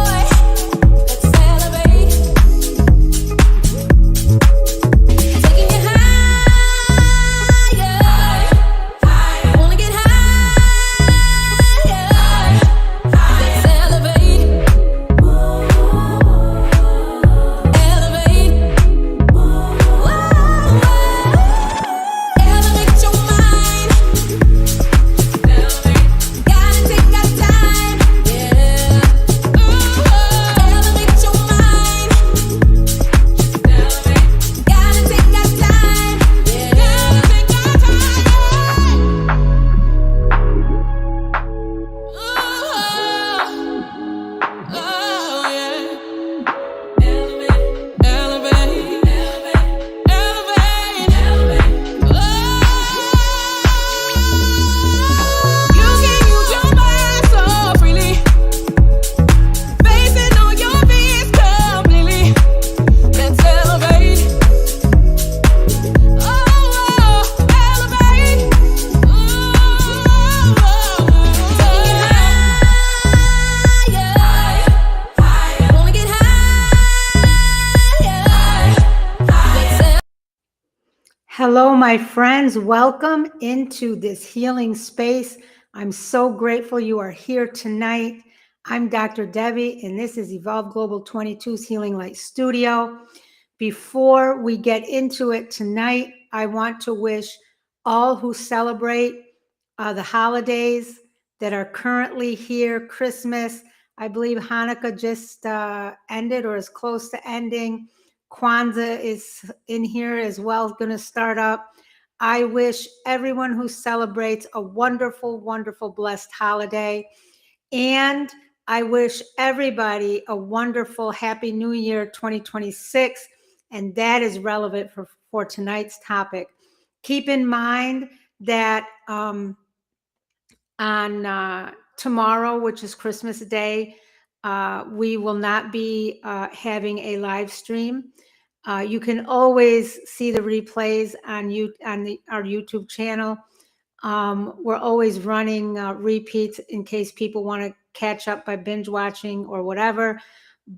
Hello, my friends. Welcome into this healing space. I'm so grateful you are here tonight. I'm Dr. Debbie, and this is Evolve Global 22's Healing Light Studio. Before we get into it tonight, I want to wish all who celebrate the holidays that are currently here, Christmas. I believe Hanukkah just ended or is close to ending. Kwanzaa is in here as well, going to start up. I wish everyone who celebrates a wonderful, wonderful, blessed holiday. And I wish everybody a wonderful, happy New Year 2026. And that is relevant for tonight's topic. Keep in mind that on tomorrow, which is Christmas Day, we will not be having a live stream. You can always see the replays on our YouTube channel. We're always running repeats in case people want to catch up by binge watching or whatever.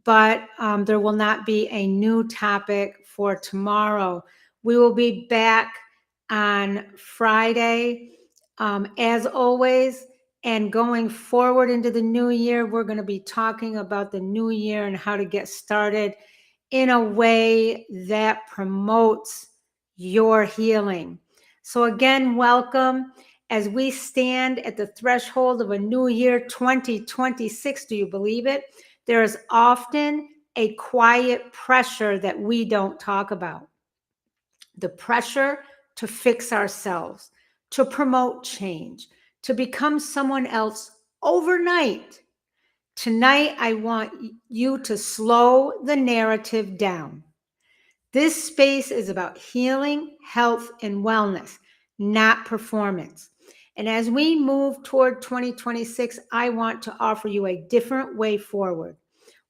But there will not be a new topic for tomorrow. We will be back on Friday, as always. And going forward into the new year, we're going to be talking about the new year and how to get started in a way that promotes your healing. So again, welcome as we stand at the threshold of a new year 2026. Do you believe it? There is often a quiet pressure that we don't talk about. The pressure to fix ourselves, to promote change, to become someone else overnight. Tonight, I want you to slow the narrative down. This space is about healing, health, and wellness, not performance. And as we move toward 2026, I want to offer you a different way forward,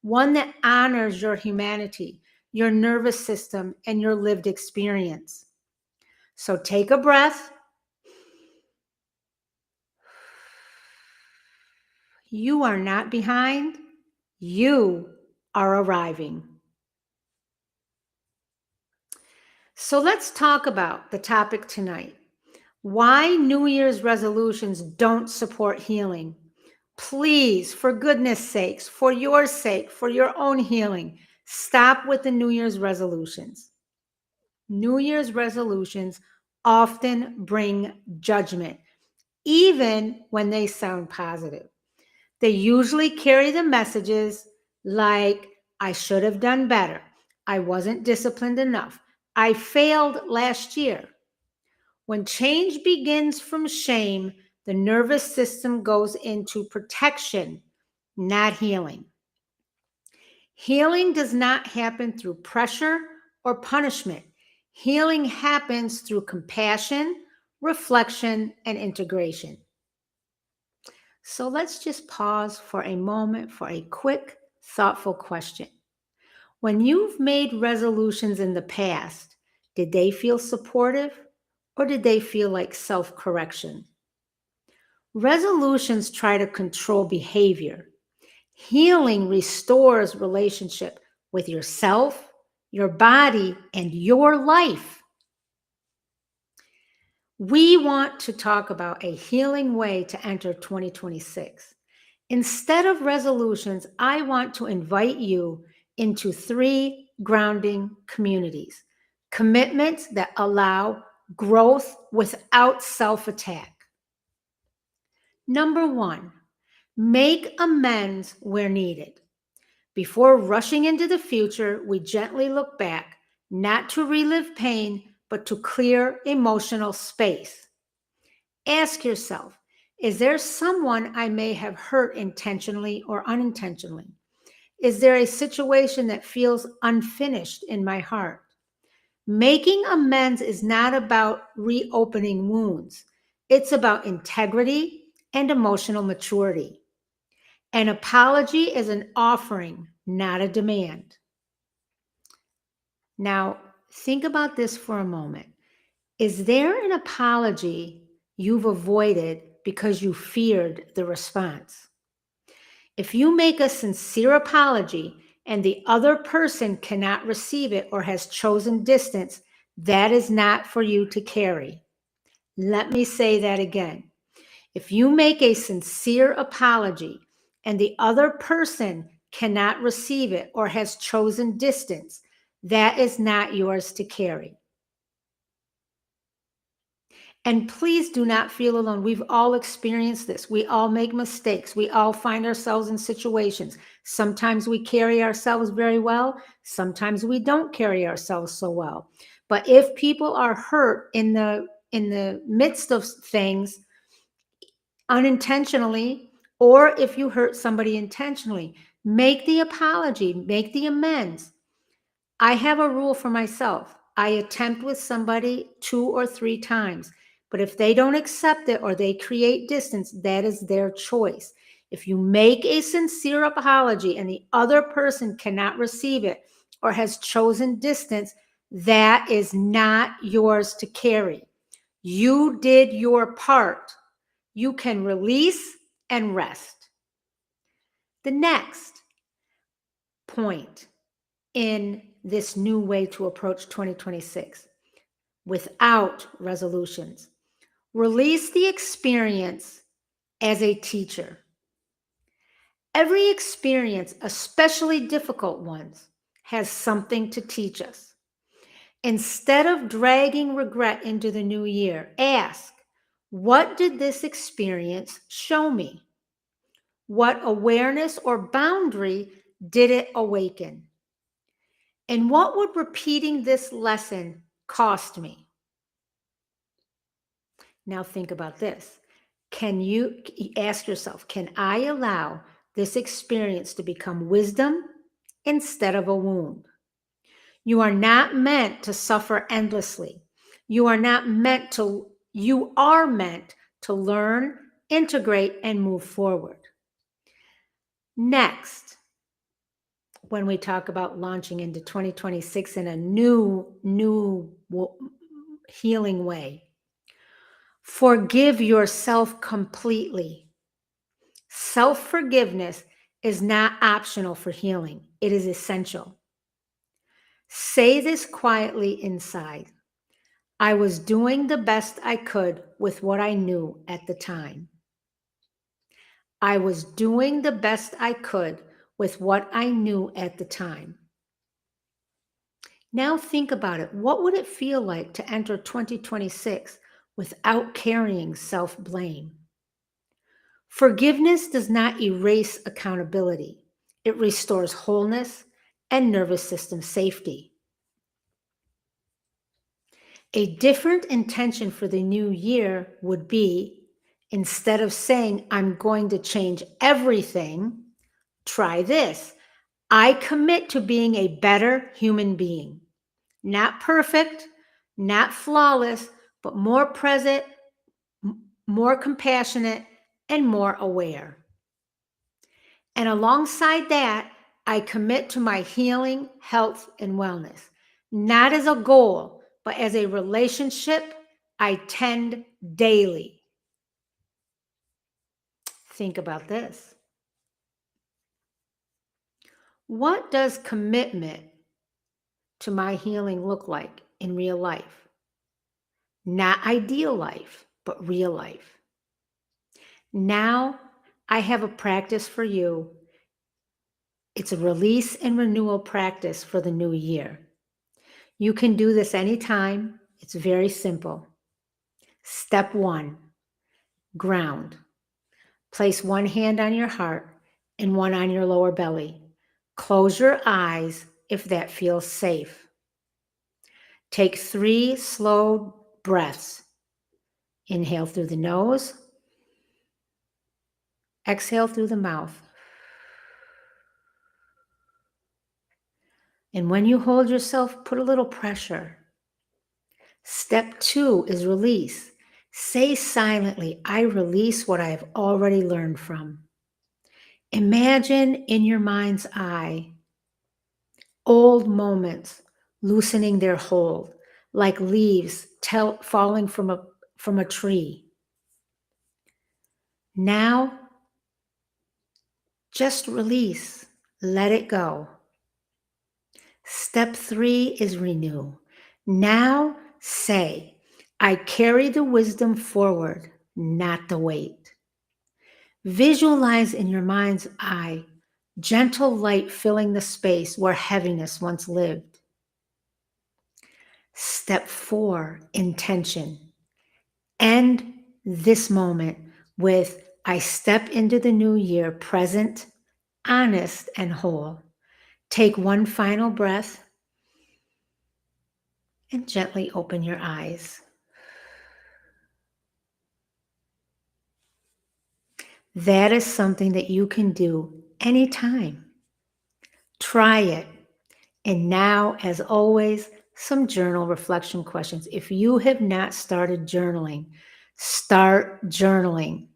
one that honors your humanity, your nervous system, and your lived experience. So take a breath. You are not behind. You are arriving. So let's talk about the topic tonight. Why New Year's resolutions don't support healing. Please, for goodness sakes, for your sake, for your own healing, stop with the New Year's resolutions. New Year's resolutions often bring judgment, even when they sound positive. They usually carry the messages like, I should have done better. I wasn't disciplined enough. I failed last year. When change begins from shame, the nervous system goes into protection, not healing. Healing does not happen through pressure or punishment. Healing happens through compassion, reflection, and integration. So let's just pause for a moment for a quick, thoughtful question. When you've made resolutions in the past, did they feel supportive or did they feel like self-correction? Resolutions try to control behavior. Healing restores relationship with yourself, your body, and your life. We want to talk about a healing way to enter 2026. Instead of resolutions, I want to invite you into 3 grounding communities, commitments that allow growth without self-attack. Number 1, make amends where needed. Before rushing into the future, we gently look back, not to relive pain, but to clear emotional space. Ask yourself, is there someone I may have hurt intentionally or unintentionally? Is there a situation that feels unfinished in my heart? Making amends is not about reopening wounds. It's about integrity and emotional maturity. An apology is an offering, not a demand. Now, think about this for a moment. Is there an apology you've avoided because you feared the response? If you make a sincere apology and the other person cannot receive it or has chosen distance, that is not for you to carry. Let me say that again. If you make a sincere apology and the other person cannot receive it or has chosen distance, that is not yours to carry. And please do not feel alone. We've all experienced this. We all make mistakes. We all find ourselves in situations. Sometimes we carry ourselves very well. Sometimes we don't carry ourselves so well. But if people are hurt in the midst of things unintentionally, or if you hurt somebody intentionally, make the apology, make the amends. I have a rule for myself. I attempt with somebody 2 or 3 times, but if they don't accept it or they create distance, that is their choice. If you make a sincere apology and the other person cannot receive it or has chosen distance, that is not yours to carry. You did your part. You can release and rest. The next point in this new way to approach 2026 without resolutions. Release the experience as a teacher. Every experience, especially difficult ones, has something to teach us. Instead of dragging regret into the new year, ask, what did this experience show me? What awareness or boundary did it awaken? And what would repeating this lesson cost me? Now think about this. Can you ask yourself, can I allow this experience to become wisdom instead of a wound? You are not meant to suffer endlessly. You are meant to learn, integrate, and move forward. Next, when we talk about launching into 2026 in a new healing way, forgive yourself completely. Self-forgiveness is not optional for healing. It is essential. Say this quietly inside. I was doing the best I could with what I knew at the time. I was doing the best I could with what I knew at the time. Now think about it. What would it feel like to enter 2026 without carrying self-blame? Forgiveness does not erase accountability. It restores wholeness and nervous system safety. A different intention for the new year would be, instead of saying, I'm going to change everything, try this. I commit to being a better human being. Not perfect, not flawless, but more present, more compassionate, and more aware. And alongside that, I commit to my healing, health, and wellness, not as a goal, but as a relationship I tend daily. Think about this. What does commitment to my healing look like in real life? Not ideal life, but real life. Now I have a practice for you. It's a release and renewal practice for the new year. You can do this anytime. It's very simple. Step 1, ground. Place one hand on your heart and one on your lower belly. Close your eyes if that feels safe. Take 3 slow breaths. Inhale through the nose. Exhale through the mouth. And when you hold yourself, put a little pressure. Step 2 is release. Say silently, I release what I have already learned from. Imagine in your mind's eye old moments loosening their hold, like leaves falling from a tree. Now, just release. Let it go. Step 3 is renew. Now say, I carry the wisdom forward, not the weight. Visualize in your mind's eye gentle light filling the space where heaviness once lived. Step 4, intention. End this moment with, I step into the new year present, honest, and whole. Take one final breath and gently open your eyes. That is something that you can do anytime. Try it. And now, as always, some journal reflection questions. If you have not started journaling, start journaling.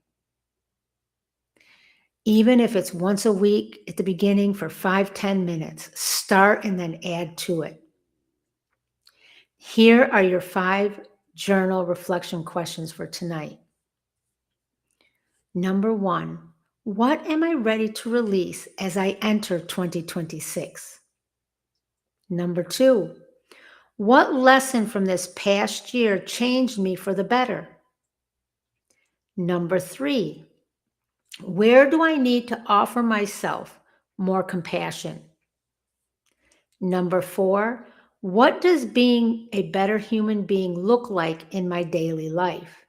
Even if it's once a week at the beginning for 5-10 minutes, start and then add to it. Here are your 5 journal reflection questions for tonight. Number 1, what am I ready to release as I enter 2026? Number 2, what lesson from this past year changed me for the better? Number 3, where do I need to offer myself more compassion? Number 4, what does being a better human being look like in my daily life?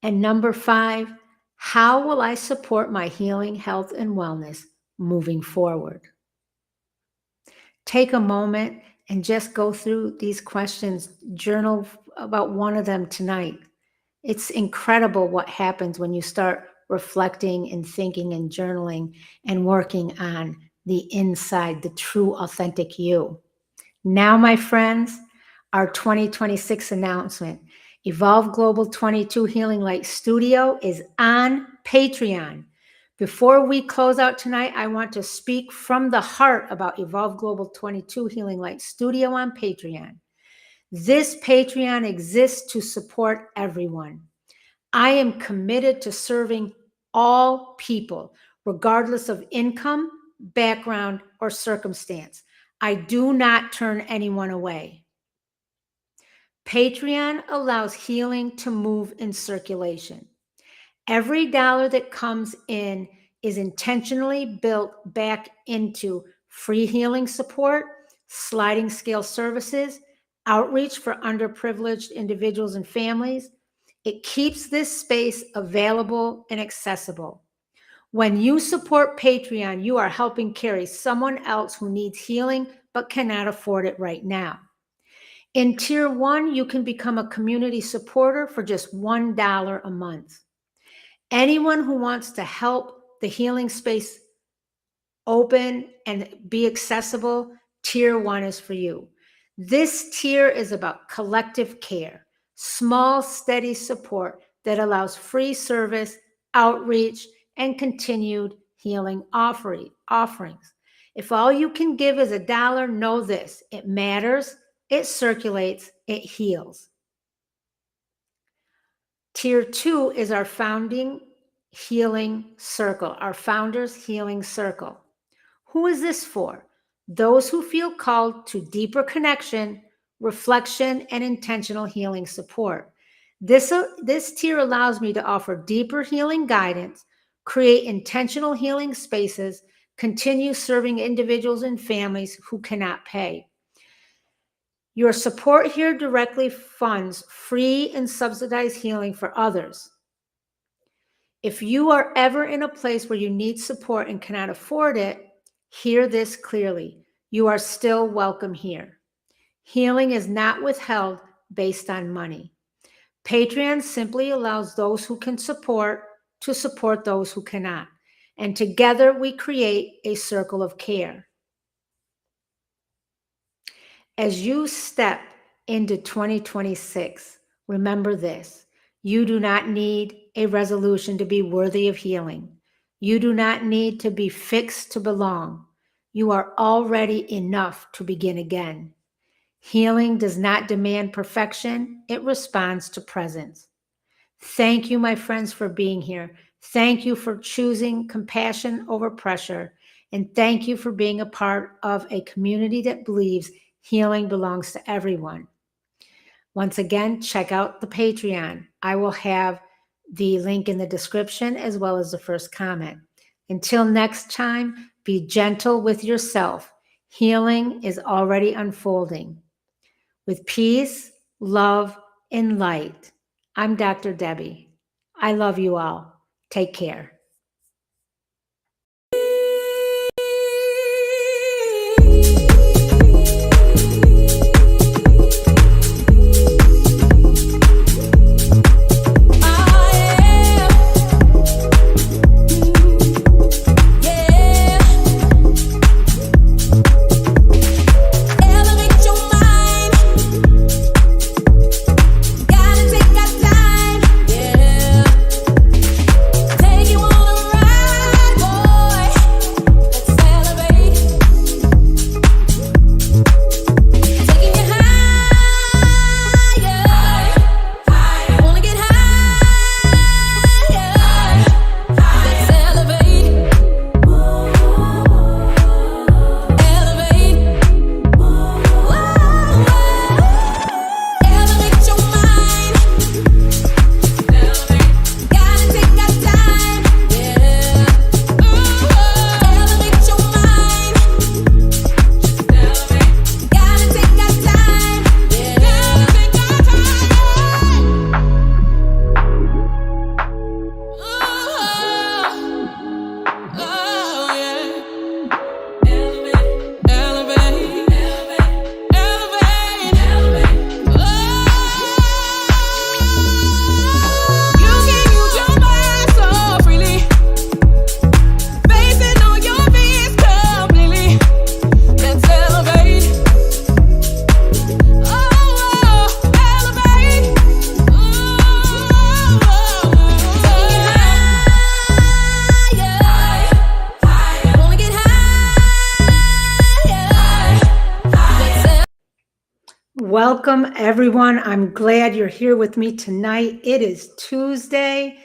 And number 5, how will I support my healing, health, and wellness moving forward? Take a moment and just go through these questions. Journal about one of them tonight. It's incredible what happens when you start reflecting and thinking and journaling and working on the inside, the true, authentic you. Now, my friends, our 2026 announcement. Evolve Global 22 Healing Light Studio is on Patreon. Before we close out tonight, I want to speak from the heart about Evolve Global 22 Healing Light Studio on Patreon. This Patreon exists to support everyone. I am committed to serving all people, regardless of income, background, or circumstance. I do not turn anyone away. Patreon allows healing to move in circulation. Every dollar that comes in is intentionally built back into free healing support, sliding scale services, outreach for underprivileged individuals and families. It keeps this space available and accessible. When you support Patreon, you are helping carry someone else who needs healing but cannot afford it right now. In Tier 1, you can become a community supporter for just $1 a month. Anyone who wants to help the healing space open and be accessible, Tier 1 is for you. This tier is about collective care, small, steady support that allows free service, outreach, and continued healing offerings. If all you can give is $1, know this: it matters, it circulates, it heals. Tier 2 is our founding healing circle, our founders healing circle. Who is this for? Those who feel called to deeper connection, reflection, and intentional healing support. This tier allows me to offer deeper healing guidance, create intentional healing spaces, continue serving individuals and families who cannot pay. Your support here directly funds free and subsidized healing for others. If you are ever in a place where you need support and cannot afford it, hear this clearly. You are still welcome here. Healing is not withheld based on money. Patreon simply allows those who can support to support those who cannot. And together we create a circle of care. As you step into 2026, remember this: you do not need a resolution to be worthy of healing. You do not need to be fixed to belong. You are already enough to begin again. Healing does not demand perfection, it responds to presence. Thank you, my friends, for being here. Thank you for choosing compassion over pressure. And thank you for being a part of a community that believes healing belongs to everyone. Once again, check out the Patreon. I will have the link in the description as well as the first comment. Until next time, be gentle with yourself. Healing is already unfolding. With peace, love, and light, I'm Dr. Debbie. I love you all. Take care. Welcome, everyone. I'm glad you're here with me tonight. It is Tuesday,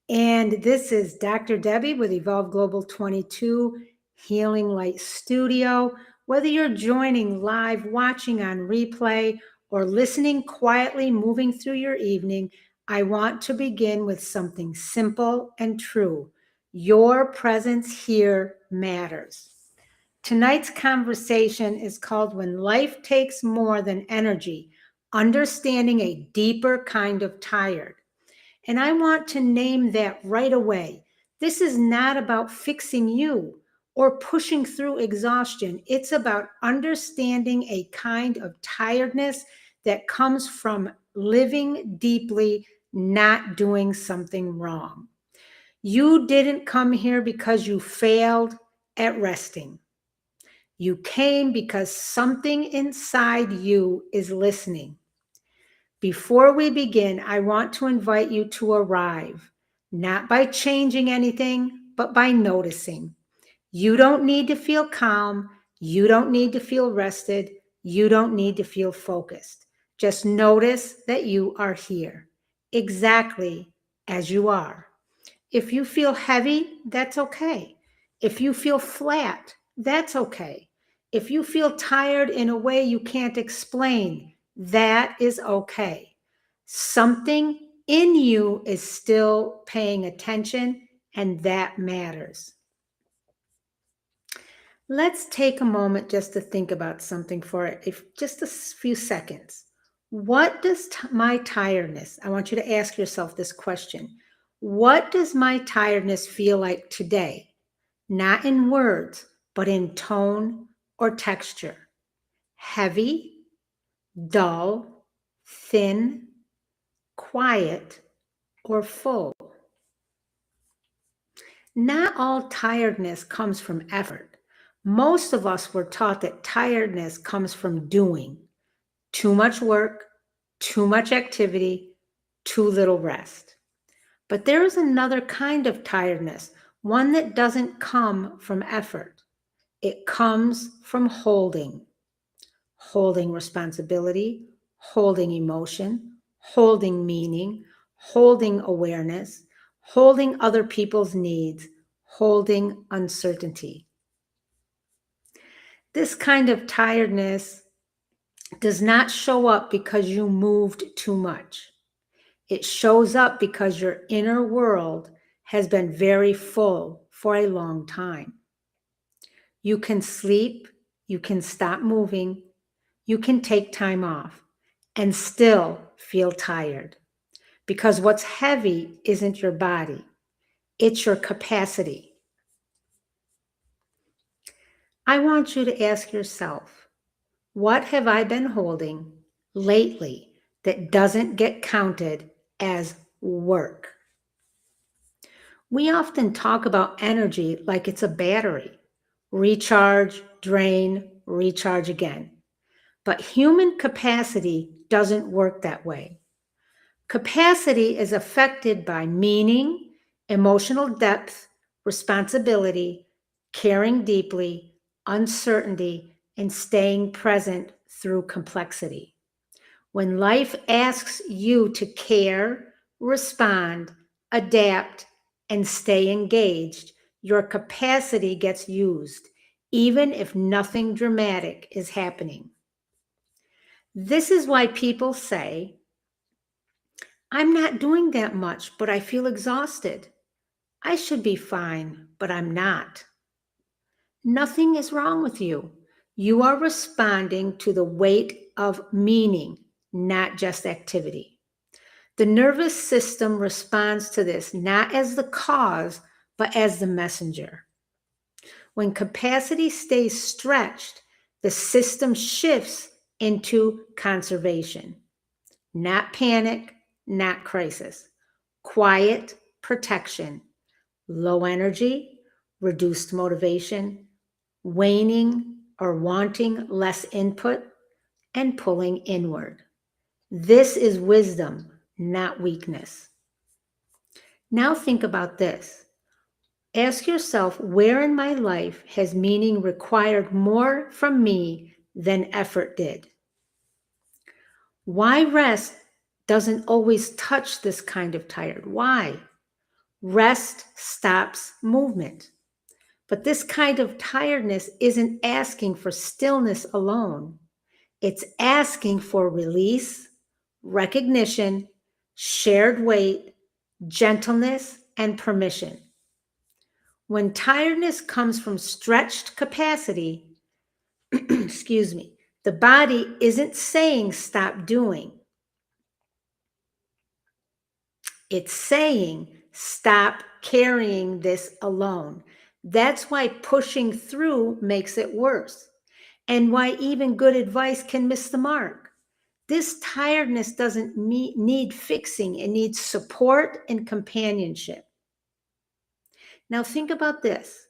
and this is Dr. Debbie with Evolve Global 22 Healing Light Studio. Whether you're joining live, watching on replay, or listening quietly, moving through your evening, I want to begin with something simple and true. Your presence here matters. Tonight's conversation is called When Life Takes More Than Energy, Understanding a Deeper Kind of Tired. And I want to name that right away. This is not about fixing you or pushing through exhaustion. It's about understanding a kind of tiredness that comes from living deeply, not doing something wrong. You didn't come here because you failed at resting. You came because something inside you is listening. Before we begin, I want to invite you to arrive, not by changing anything, but by noticing. You don't need to feel calm. You don't need to feel rested. You don't need to feel focused. Just notice that you are here, exactly as you are. If you feel heavy, that's okay. If you feel flat, that's okay. If you feel tired in a way you can't explain, that is okay. Something in you is still paying attention, and that matters. Let's take a moment just to think about something for just a few seconds. What does my tiredness, I want you to ask yourself this question. What does my tiredness feel like today? Not in words, but in tone or texture. Heavy, dull, thin, quiet, or full. Not all tiredness comes from effort. Most of us were taught that tiredness comes from doing. Too much work, too much activity, too little rest. But there is another kind of tiredness, one that doesn't come from effort. It comes from holding responsibility, holding emotion, holding meaning, holding awareness, holding other people's needs, holding uncertainty. This kind of tiredness does not show up because you moved too much. It shows up because your inner world has been very full for a long time. You can sleep, you can stop moving, you can take time off and still feel tired, because what's heavy isn't your body, it's your capacity. I want you to ask yourself, what have I been holding lately that doesn't get counted as work? We often talk about energy like it's a battery. Recharge, drain, recharge again. But human capacity doesn't work that way. Capacity is affected by meaning, emotional depth, responsibility, caring deeply, uncertainty, and staying present through complexity. When life asks you to care, respond, adapt, and stay engaged, your capacity gets used, even if nothing dramatic is happening. This is why people say, I'm not doing that much, but I feel exhausted. I should be fine, but I'm not. Nothing is wrong with you. You are responding to the weight of meaning, not just activity. The nervous system responds to this not as the cause, but as the messenger. When capacity stays stretched, the system shifts into conservation, not panic, not crisis. Quiet protection, low energy, reduced motivation, waning or wanting less input, and pulling inward. This is wisdom, not weakness. Now think about this. Ask yourself, where in my life has meaning required more from me than effort did? Why rest doesn't always touch this kind of tired? Why? Rest stops movement. But this kind of tiredness isn't asking for stillness alone. It's asking for release, recognition, shared weight, gentleness, and permission. When tiredness comes from stretched capacity, excuse me, the body isn't saying stop doing. It's saying stop carrying this alone. That's why pushing through makes it worse, and why even good advice can miss the mark. This tiredness doesn't need fixing, it needs support and companionship. Now, think about this.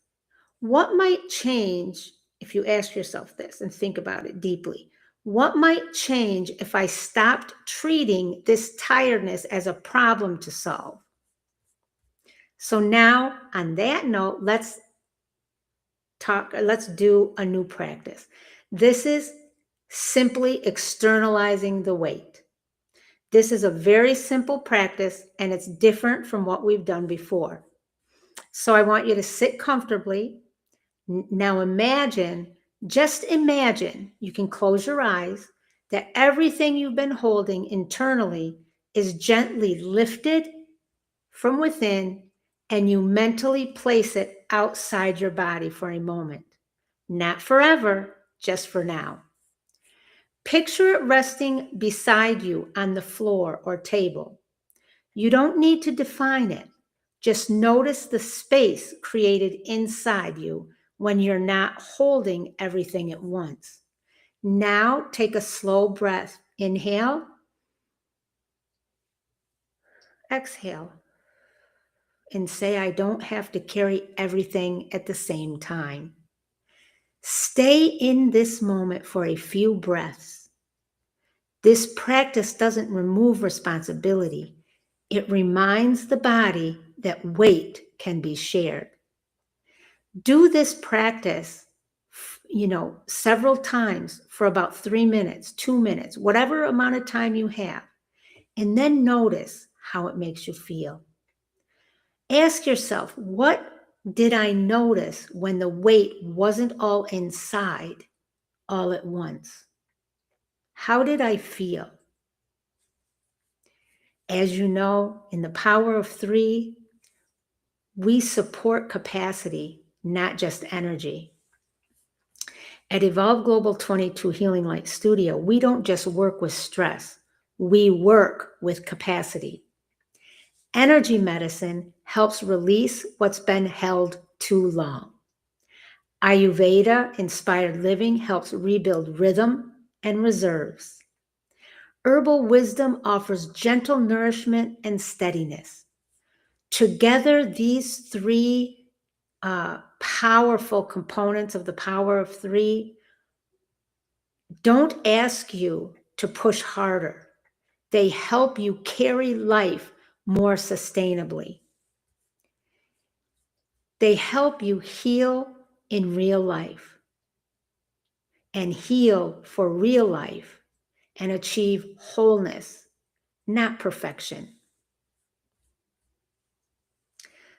What might change if you ask yourself this and think about it deeply? What might change if I stopped treating this tiredness as a problem to solve? So now, on that note, let's do a new practice. This is simply externalizing the weight. This is a very simple practice, and it's different from what we've done before. So I want you to sit comfortably. Now just imagine, you can close your eyes, that everything you've been holding internally is gently lifted from within, and you mentally place it outside your body for a moment. Not forever, just for now. Picture it resting beside you on the floor or table. You don't need to define it. Just notice the space created inside you when you're not holding everything at once. Now take a slow breath. Inhale, exhale, and say, I don't have to carry everything at the same time. Stay in this moment for a few breaths. This practice doesn't remove responsibility. It reminds the body that weight can be shared. Do this practice, several times for about 3 minutes, 2 minutes, whatever amount of time you have, and then notice how it makes you feel. Ask yourself, what did I notice when the weight wasn't all inside all at once? How did I feel? As you know, in the Power of Three, we support capacity, not just energy. At Evolve Global 22 Healing Light Studio, we don't just work with stress, we work with capacity. Energy medicine helps release what's been held too long. Ayurveda-inspired living helps rebuild rhythm and reserves. Herbal wisdom offers gentle nourishment and steadiness. Together, these three powerful components of the Power of Three don't ask you to push harder. They help you carry life more sustainably. They help you heal in real life and heal for real life and achieve wholeness, not perfection.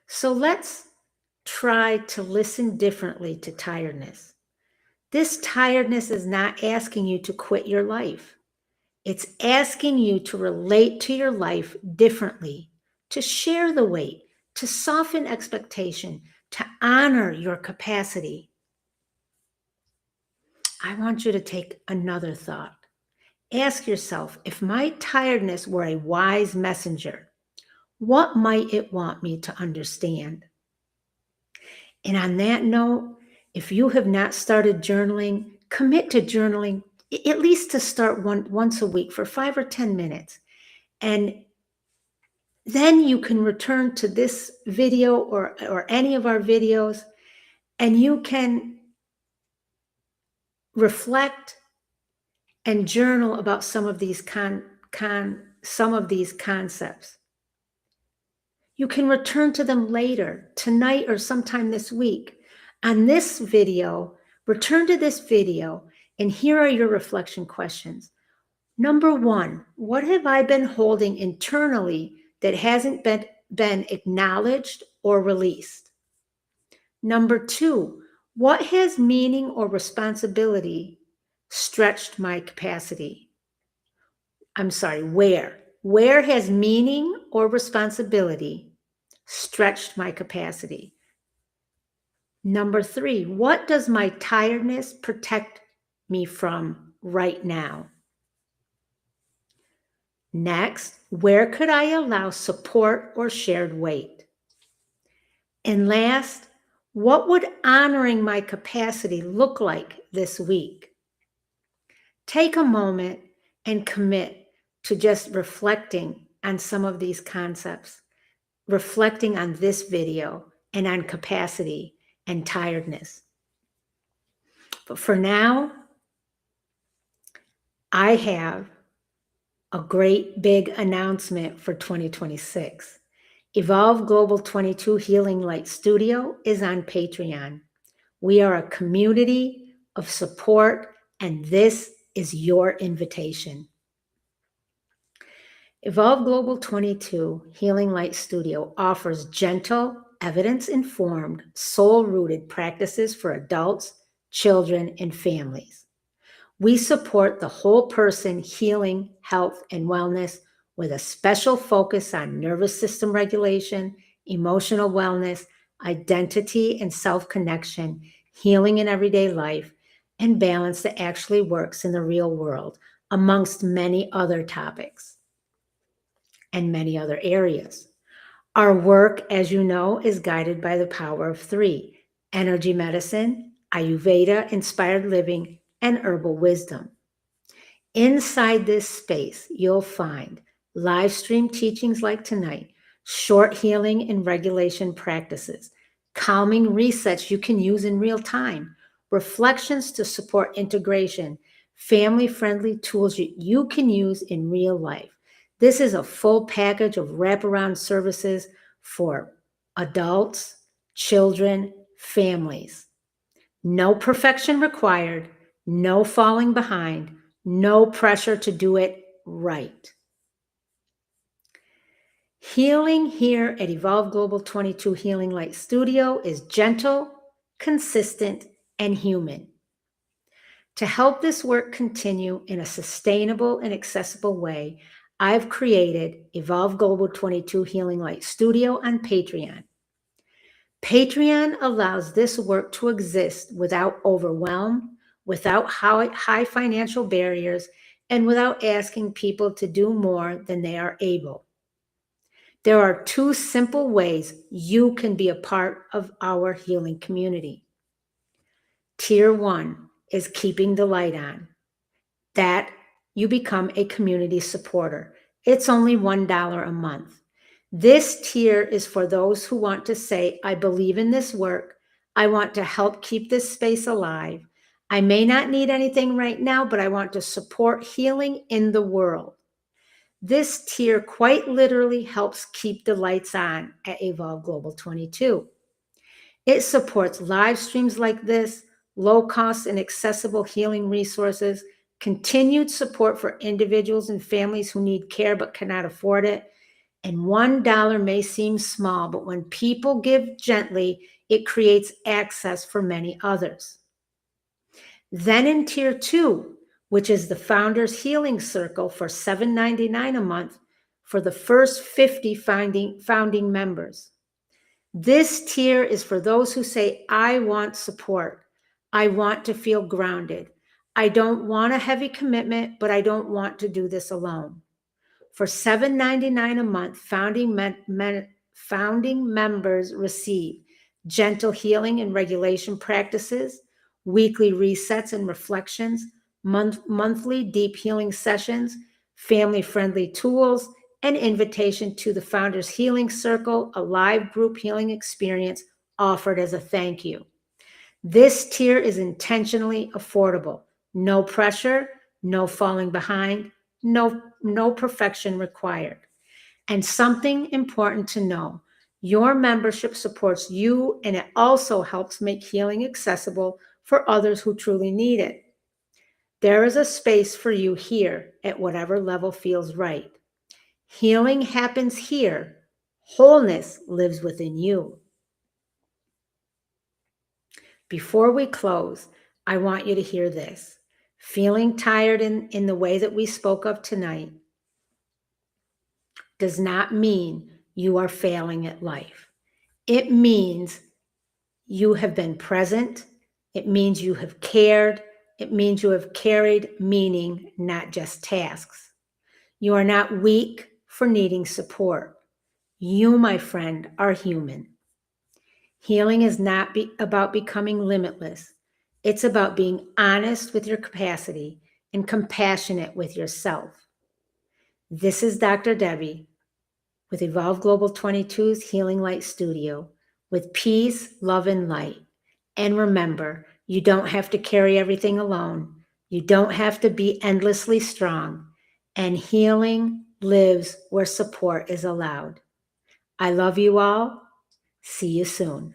So let's try to listen differently to tiredness. This tiredness is not asking you to quit your life. It's asking you to relate to your life differently, to share the weight, to soften expectation, to honor your capacity. I want you to take another thought. Ask yourself, if my tiredness were a wise messenger, what might it want me to understand? And on that note, if you have not started journaling, commit to journaling at least to start once a week for 5 or 10 minutes. And then you can return to this video or any of our videos, and you can reflect and journal about some of these concepts. You can return to them later, tonight or sometime this week. On this video, return to this video, and here are your reflection questions. Number one, what have I been holding internally that hasn't been acknowledged or released? Number two, what has meaning or responsibility stretched my capacity? I'm sorry, where? Where has meaning or responsibility stretched my capacity? Number three, what does my tiredness protect me from right now? Next, where could I allow support or shared weight? And last, what would honoring my capacity look like this week? Take a moment and commit to just reflecting on some of these concepts, reflecting on this video and on capacity and tiredness. But for now, I have a great big announcement for 2026. Evolve Global 22 Healing Light Studio is on Patreon. We are a community of support, and this is your invitation. Evolve Global 22 Healing Light Studio offers gentle, evidence-informed, soul-rooted practices for adults, children, and families. We support the whole person healing, health, and wellness with a special focus on nervous system regulation, emotional wellness, identity and self-connection, healing in everyday life, and balance that actually works in the real world, amongst many other topics and many other areas. Our work, as you know, is guided by the Power of Three: energy medicine, Ayurveda-inspired living, and herbal wisdom. Inside this space, you'll find live stream teachings like tonight, short healing and regulation practices, calming resets you can use in real time, reflections to support integration, family-friendly tools you can use in real life. This is a full package of wraparound services for adults, children, families. No perfection required, no falling behind, no pressure to do it right. Healing here at Evolve Global 22 Healing Light Studio is gentle, consistent, and human. To help this work continue in a sustainable and accessible way, I've created Evolve Global 22 Healing Light Studio on Patreon. Patreon allows this work to exist without overwhelm, without high financial barriers, and without asking people to do more than they are able. There are two simple ways you can be a part of our healing community. Tier 1 is keeping the light on. That you become a community supporter. It's only $1 a month. This tier is for those who want to say, I believe in this work. I want to help keep this space alive. I may not need anything right now, but I want to support healing in the world. This tier quite literally helps keep the lights on at Evolve Global 22. It supports live streams like this, low cost and accessible healing resources, continued support for individuals and families who need care but cannot afford it. And $1 may seem small, but when people give gently, it creates access for many others. Then in tier 2, which is the Founders Healing Circle for $7.99 a month for the first 50 founding members. This tier is for those who say, I want support. I want to feel grounded. I don't want a heavy commitment, but I don't want to do this alone. For $7.99 a month, founding members receive gentle healing and regulation practices, weekly resets and reflections, monthly deep healing sessions, family-friendly tools, an invitation to the Founders Healing Circle, a live group healing experience offered as a thank you. This tier is intentionally affordable. No pressure, no falling behind, no perfection required. And something important to know, your membership supports you and it also helps make healing accessible for others who truly need it. There is a space for you here at whatever level feels right. Healing happens here. Wholeness lives within you. Before we close, I want you to hear this. Feeling tired in the way that we spoke of tonight does not mean you are failing at life. It means you have been present. It means you have cared. It means you have carried meaning, not just tasks. You are not weak for needing support. You, my friend, are human. Healing is not about becoming limitless. It's about being honest with your capacity and compassionate with yourself. This is Dr. Debbie with Evolve Global 22's Healing Light Studio with peace, love, and light. And remember, you don't have to carry everything alone. You don't have to be endlessly strong. And healing lives where support is allowed. I love you all. See you soon.